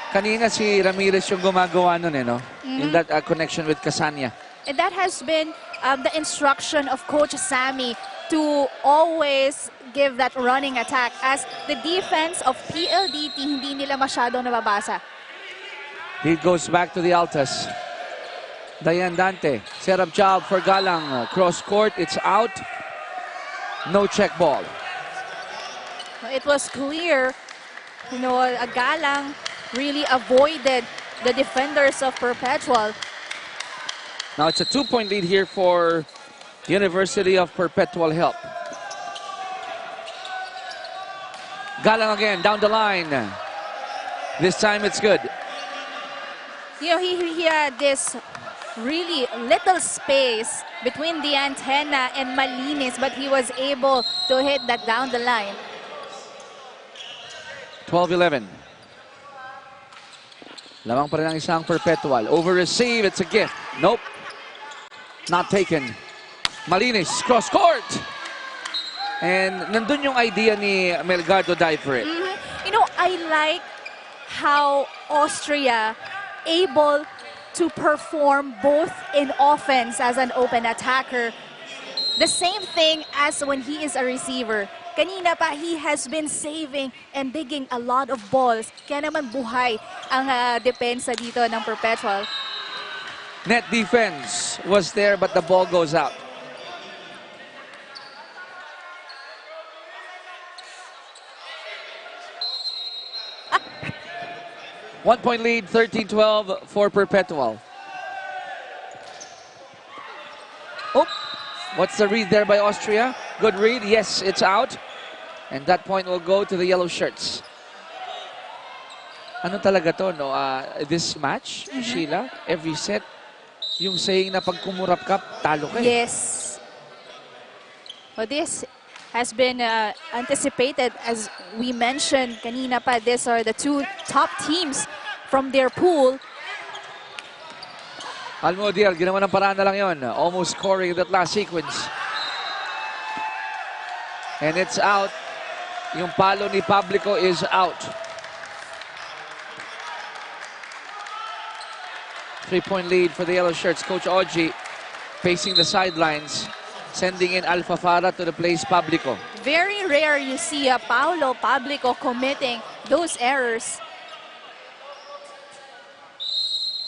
Kanina si Ramirez yung gumagawa nun no? In that connection with Casanya. And that has been the instruction of Coach Sammy to always give that running attack as the defense of PLDT hindi nila masyadong nababasa. Lead goes back to the Altas. Diane Dante, set up job for Galang. Cross court, it's out. No check ball. It was clear, Galang really avoided the defenders of Perpetual. Now it's a 2-point lead here for University of Perpetual Help. Galang again, down the line. This time it's good. He had this really little space between the antenna and Malinis, but he was able to hit that down the line. 12-11. Lamang pa rin ang isang Perpetual. Over receive, it's a gift. Nope. Not taken. Malinis, cross court. And nandun yung idea ni Melgardo dive for it. I like how Austria able to perform both in offense as an open attacker. The same thing as when he is a receiver. Kanina pa, he has been saving and digging a lot of balls. Kaya naman buhay ang depensa dito ng Perpetual. Net defense was there, but the ball goes out. One-point lead, 13-12 for Perpetual. Oh, what's the read there by Austria? Good read. Yes, it's out. And that point will go to the yellow shirts. Ano talaga to, no? This match, Sheila, every set, yung saying na pag kumurap ka, talo ka. Yes. Well, this has been anticipated, as we mentioned kanina pa. These are the two top teams from their pool. Almodiel, ginawa ng paraan na lang yun. Almost scoring that last sequence. And it's out. Yung palo ni Publico is out. 3-point lead for the yellow shirts. Coach Oji facing the sidelines, sending in Alpha Farah to replace Publico. Very rare you see Paulo Publico committing those errors.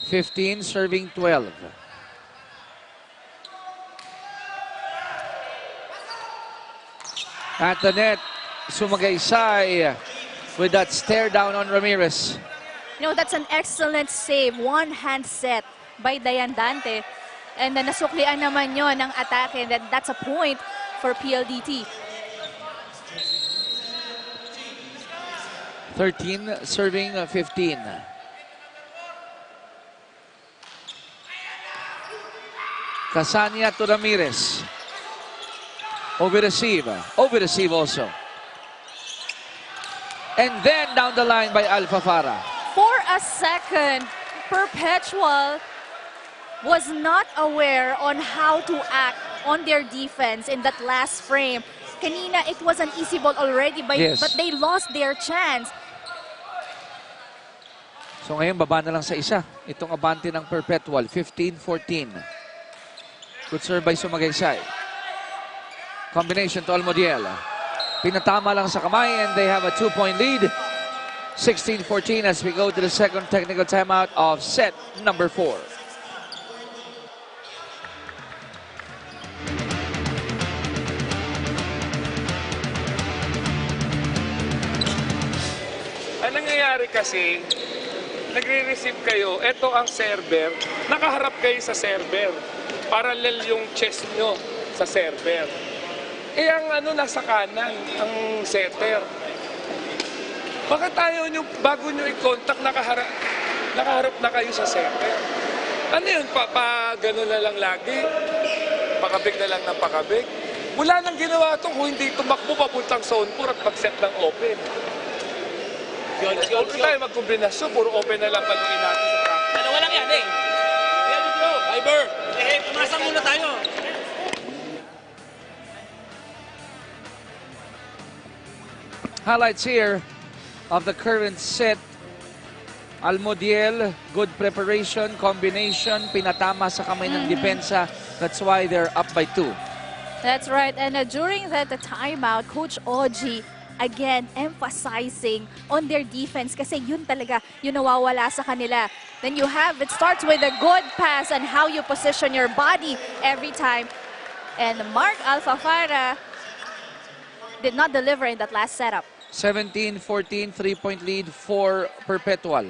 15 serving 12. At the net, Sumagaysay with that stare down on Ramirez. That's an excellent save. One-hand set by Diane Dante. And nasuklian naman yon ng atake. That's a point for PLDT. 13 serving 15. Casania to Ramirez. Over receive also. And then down the line by Alpha Farah. For a second, Perpetual was not aware on how to act on their defense in that last frame. Kanina, it was an easy ball already, but they lost their chance. So ngayon, baba na lang sa isa. Itong abante ng Perpetual, 15-14. Good serve by Sumagaysay. Combination to Almodiel. Pinatama lang sa kamay and they have a 2-point lead. 16-14 as we go to the second technical timeout of set number 4. Ang nangyayari kasi, nagre-receive kayo, ito ang server, nakaharap kayo sa server. Parallel yung chest nyo sa server. Ang nasa kanan, ang setter. Bakit tayo nyo, bago nyo i-contact, nakaharap na kayo sa setter? Ano yun? Gano'n na lang lagi? Pakabig na lang ng pakabig? Wala nang ginawa ito kung hindi tumakbo papuntang zone 4 at mag-set ng open. Huwag tayo magkombinasyon, puro open na lang paluin natin sa practice. Dalawa lang yan eh. Fiber! Pumasa muna tayo. Highlights here of the current set. Almodiel, good preparation, combination, pinatama sa kamay ng depensa That's why they're up by 2. That's right. And during the timeout, Coach Oji again emphasizing on their defense kasi yun talaga yung nawawala sa kanila. Then it starts with a good pass and how you position your body every time. And Mark Alfafara did not deliver in that last setup. 17-14, 3-point lead for Perpetual.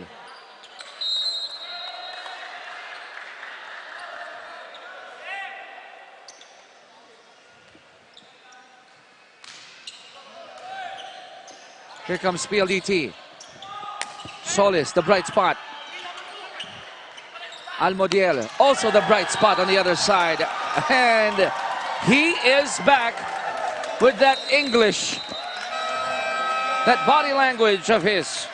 Here comes PLDT. Solis, the bright spot. Almodiel, also the bright spot on the other side. And he is back with that English, that body language of his.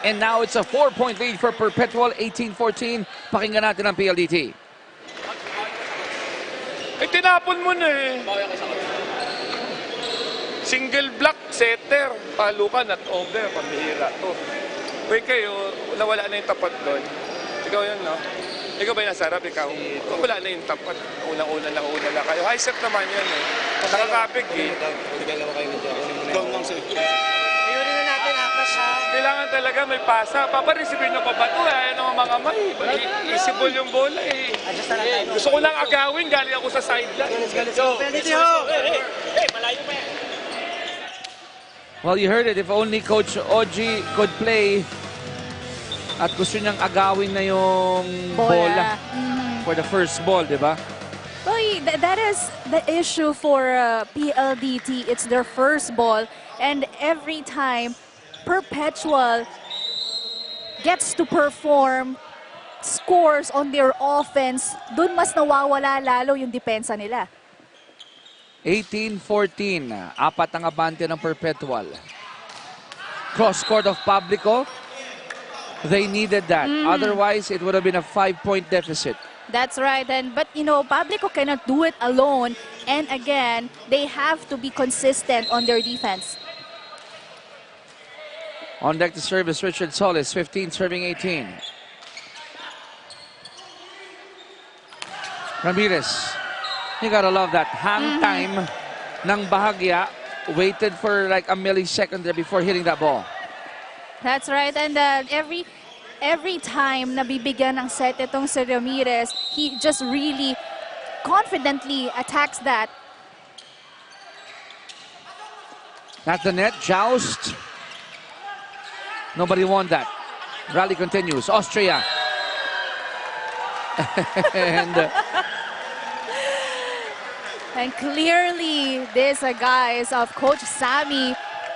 And now it's a 4-point lead for Perpetual, 18-14. Pakinggan natin ang PLDT. Tinapon mo na eh. Single block setter, palukan at over, pambihira to. Uy kayo, nawala na yung tapat doon. Ikaw yun, no? Ikaw ba yung nasarap? Ikaw? Wala na yung tapat. Unang-una lang kayo. High set naman yun eh. Nakakapig eh. Down lang sir. Kailangan talaga may pasa. Papareceive nyo pa ba ito eh? Ano mga may? Isibol yung bola eh. Gusto ko lang agawin. Galing ako sa sideline. Let's go. Hey, malayo pa yan. Well, you heard it. If only Coach Oji could play at gusto niyang agawin na yung bola for the first ball, di ba? Well, that is the issue for PLDT. It's their first ball. And every time Perpetual gets to perform scores on their offense, dun mas nawawala lalo yung depensa nila. 18-14. Apat ang abante ng Perpetual. Cross-court of Publico. They needed that. Otherwise, it would have been a 5-point deficit. That's right. But, you know, Publico cannot do it alone. And again, they have to be consistent on their defense. On deck to serve is Richard Solis, 15 serving 18. Ramirez. You gotta love that hang time ng bahagya. Waited for like a millisecond there before hitting that ball. That's right. And every time na bibigyan ng set itong si Ramirez, he just really confidently attacks that. At the net, joust. Nobody won that. Rally continues. Austria. And clearly, these guys of Coach Sammy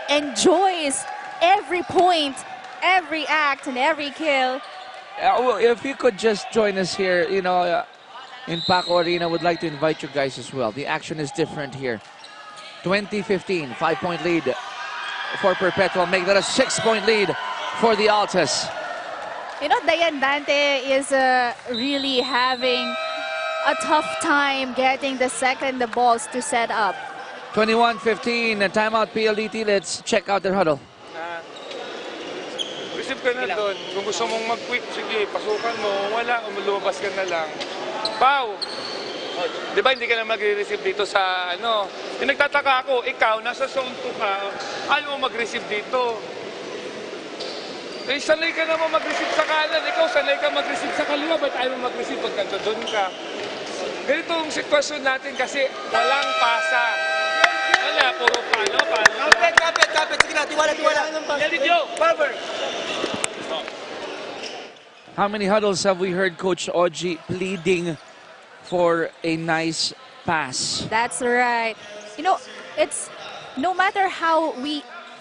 enjoys every point, every act, and every kill. Well, if you could just join us here, you know, in Paco Arena, would like to invite you guys as well. The action is different here. 20-15, 5-point lead for Perpetual. Make that a 6-point lead for the Altas. You know, Dayan Dante is really having a tough time getting the second balls to set up. 21-15, timeout PLDT. Let's check out their huddle. Receive ka na doon. Kung gusto mong mag-quit, sige, pasukan mo. Wala, lumabas ka na lang. Pau! Di ba hindi ka na mag-receive dito sa ano? Yung nagtataka ako, ikaw, nasa zone 2 ka, ayaw mo mag-receive dito. Eh, sanay ka naman mag-receive sa kanan. Ikaw, sanay ka mag-receive sa kaliwa. Ba't ayaw mo mag-receive pag doon ka? Ganito ang sitwasyon natin kasi walang pasa. Wala, puro palo. Kapit. Sige na, tiwala. Yo, Barber. How many huddles have we heard Coach Oji pleading for a nice pass? That's right. You know, it's no matter how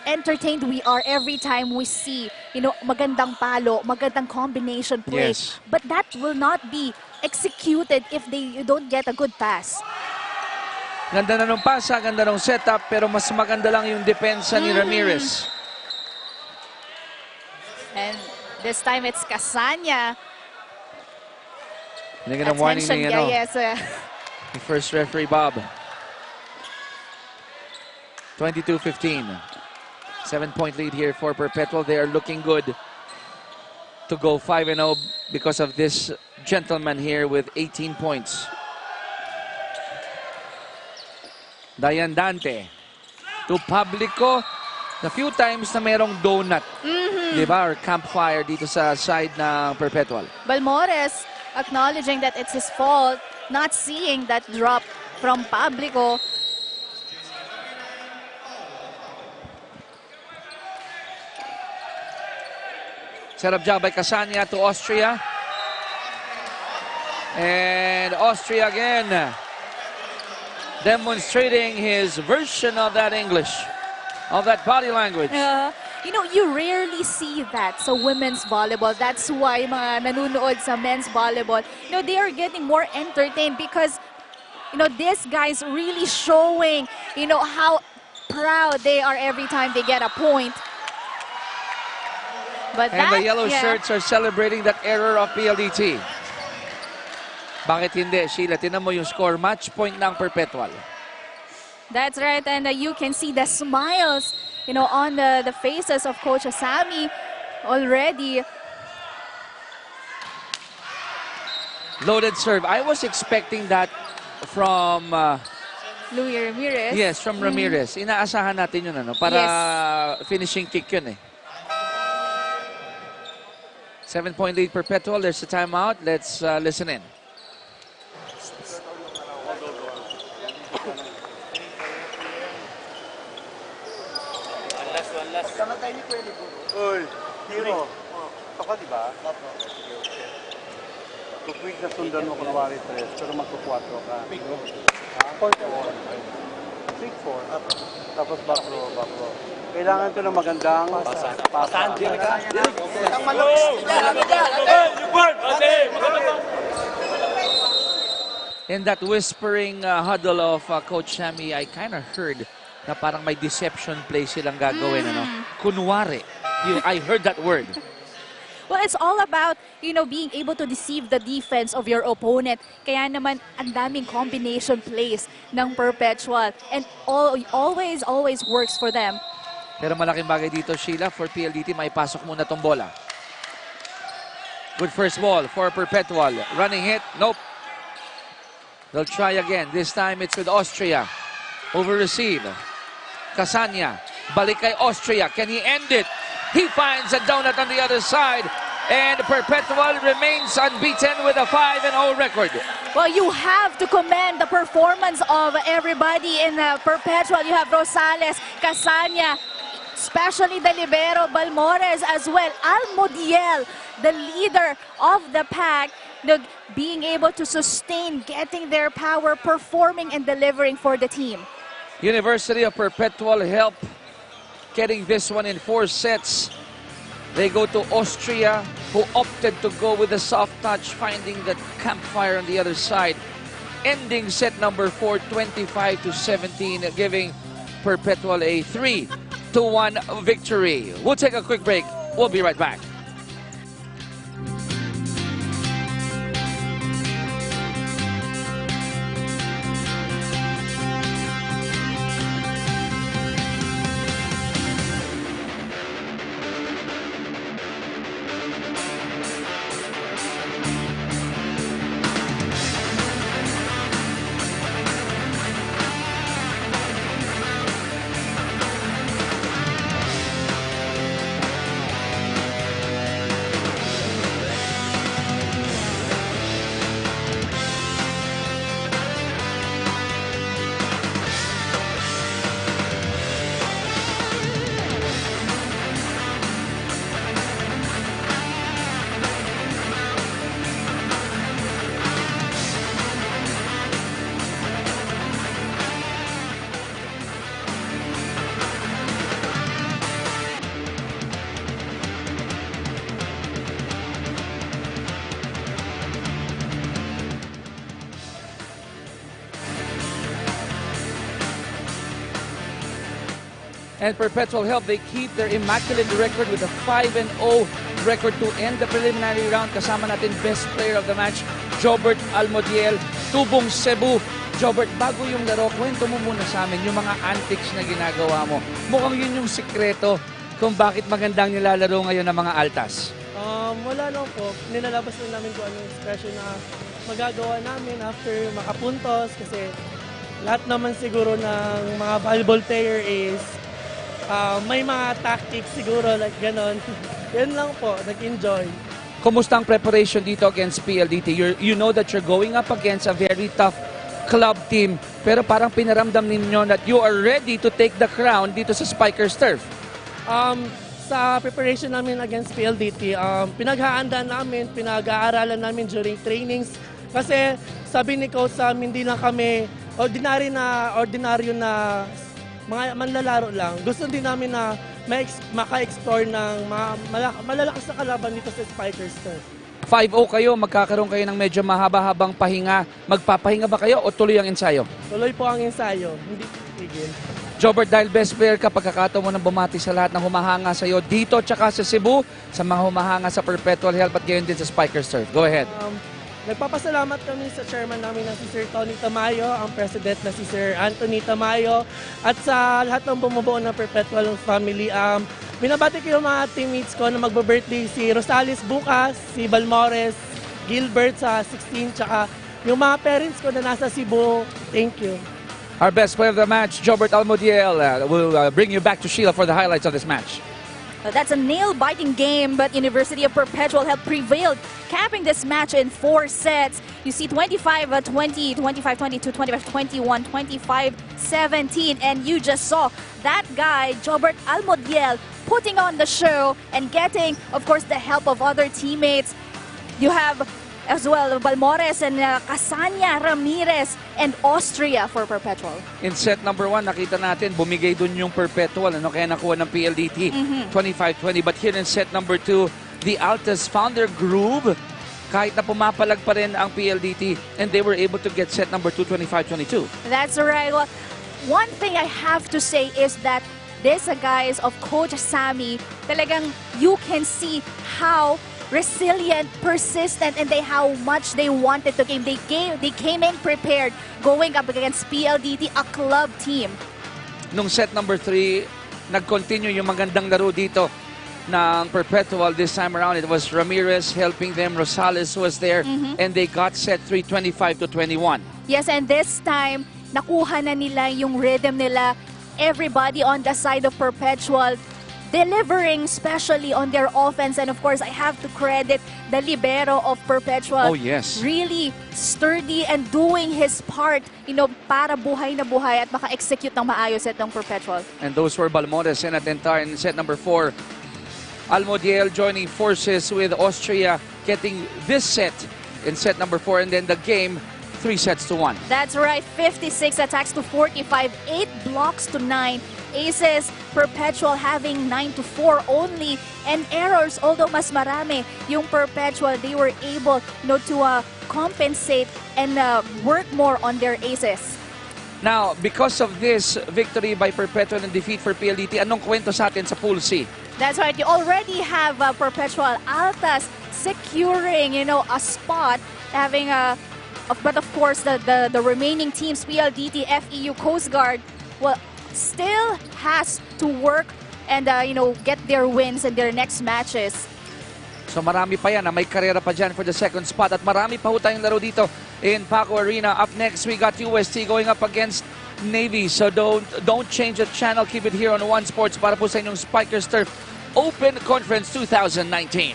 entertained we are every time we see, you know, magandang palo, magandang combination play. Yes. But that will not be executed if you don't get a good pass. Ganda na nung pasa, ganda nung setup, pero mas maganda lang yung depensa ni Ramirez. And this time it's Casanya. Hindi ka ng warning ni ano, yes. the first referee, Bob. 22-15. 7-point lead here for Perpetual. They are looking good to go 5-0 because of this gentleman here with 18 points. Dayan Dante to Publico. The few times na merong donut, di ba, or campfire dito sa side ng Perpetual. Balmores acknowledging that it's his fault, not seeing that drop from Publico. Set up job by Casania to Austria. And Austria again demonstrating his version of that English, of that body language. You know, you rarely see that sa women's volleyball. That's why mga nanunood sa men's volleyball, you know, they are getting more entertained because, you know, these guys really showing, you know, how proud they are every time they get a point. But And the yellow shirts are celebrating that error of PLDT. Bakit hindi, Sheila? Tinan mo yung score. Match point ng Perpetual. That's right, and you can see the smiles, you know, on the faces of Coach Asami already. Loaded serve. I was expecting that from Louis Ramirez. yes, from Ramirez. Inaasahan natin yun ano para finishing kick yun eh. 7-point lead Perpetual. There's a timeout. Let's listen in. Uy, hero. Ito ka, di ba? Tuwig na sundan mo kunwari 3, pero magpo-4 ka. Pick 4. Pick 4. Tapos back row. Kailangan ko ng magandang pasan. Ang malapis In that whispering huddle of Coach Sammy, I kind of heard na parang may deception play silang gagawin. Ano? Kunwari. I heard that word. Well, it's all about, you know, being able to deceive the defense of your opponent. Kaya naman, ang daming combination plays ng Perpetual. And always works for them. Pero malaking bagay dito, Sheila, for PLDT, may pasok muna tong bola. Good first ball for Perpetual. Running hit. Nope. They'll try again. This time it's with Austria. Over receive. Casania. Balik kay Austria. Can he end it? He finds a donut on the other side. And Perpetual remains unbeaten with a 5-0 record. Well, you have to commend the performance of everybody in Perpetual. You have Rosales, Casania, especially the libero, Balmores as well. Almodiel, the leader of the pack, being able to sustain, getting their power, performing and delivering for the team. University of Perpetual help getting this one in 4 sets. They go to Austria, who opted to go with the soft touch, finding the campfire on the other side. Ending set number 4, 25-17, giving Perpetual a 3-1 victory. We'll take a quick break. We'll be right back. And Perpetual help, they keep their immaculate record with a 5-0 record to end the preliminary round. Kasama natin best player of the match, Jobert Almodiel, Tubong Cebu. Jobert, bago yung laro, kwento mo muna sa amin yung mga antics na ginagawa mo. Mukhang yun yung sikreto kung bakit magandang nilalaro ngayon ng mga altas. Wala lang po. Nilalabas lang namin kung anong expression na magagawa namin after makapuntos kasi lahat naman siguro ng mga volleyball player is may mga tactics siguro, like ganon. Yan lang po, nag-enjoy. Kumusta ang preparation dito against PLDT? You know that you're going up against a very tough club team, pero parang pinaramdam ninyo that you are ready to take the crown dito sa Spikers Turf. Sa preparation namin against PLDT, pinaghahandaan namin, pinag-aaralan namin during trainings. Kasi sabi ni Coach sa amin, hindi lang kami ordinaryo na mga manlalaro lang. Gusto din namin na maka-explore ng malalakas na kalaban dito sa Spikers Turf. 5-0 kayo, magkakaroon kayo ng medyo mahaba-habang pahinga. Magpapahinga ba kayo o tuloy ang ensayo? Tuloy po ang ensayo, hindi tigil. Jobert, dahil best player ka, pagkakataon mo nang bumati sa lahat ng humahanga sa iyo dito tsaka sa Cebu, sa mga humahanga sa Perpetual Health at gayon din sa Spikers Turf. Go ahead. Nagpapasalamat kami sa chairman namin na si Sir Tony Tamayo, ang president na si Sir Anthony Tamayo, at sa lahat ng bumubuo ng Perpetual family. Binabati ko yung mga teammates ko na magbe-birthday, si Rosales bukas, si Balmores, Gilbert sa 16, tsaka yung mga parents ko na nasa Cebu. Thank you. Our best player of the match, Jobert Almodiel, will bring you back to Sheila for the highlights of this match. That's a nail-biting game, but University of Perpetual Health prevailed, capping this match in 4 sets. You see 25-20, 25-22, 25-21, 25-17, and you just saw that guy, Jobert Almodiel, putting on the show and getting, of course, the help of other teammates. You have as well Balmores and Casanya, Ramirez, and Austria for Perpetual. In set number 1, nakita natin, bumigay dun yung Perpetual, kaya nakuha ng PLDT, 25-20. But here in set number 2, the Altas found their groove, kahit na pumapalag pa rin ang PLDT, and they were able to get set number 2, 25-22. That's right. Well, one thing I have to say is that these guys of Coach Sammy, talagang you can see how resilient, persistent, and how much they wanted to game. They came in prepared, going up against PLDT, a club team. Nung set number 3, nag-continue yung magandang laro dito ng Perpetual this time around. It was Ramirez helping them, Rosales was there, and they got set 3, 25-21. Yes, and this time, nakuha na nila yung rhythm nila. Everybody on the side of Perpetual delivering, especially on their offense. And of course, I have to credit the libero of Perpetual. Oh, yes. Really sturdy and doing his part, para buhay na buhay at maka-execute ng maayos itong Perpetual. And those were Balmores and Atentar in set number 4. Almodiel joining forces with Austria, getting this set in set number 4, and then the game 3-1. That's right, 56 attacks to 45, 8 blocks to 9. Aces, Perpetual having 9-4 only, and errors, although mas marami yung Perpetual, they were able to compensate and work more on their aces. Now, because of this victory by Perpetual and defeat for PLDT, anong kwento sa atin sa Pool C? That's right, you already have Perpetual Altas securing, a spot, having but of course the remaining teams, PLDT, FEU, Coast Guard, well, still has to work and get their wins in their next matches. So marami pa yan, may karera pa dyan for the second spot, at marami pa ho tayong laro dito in Paco Arena. Up next, we got UST going up against Navy. So don't change the channel, keep it here on One Sports para po sa inyong Spikers Turf Open Conference 2019.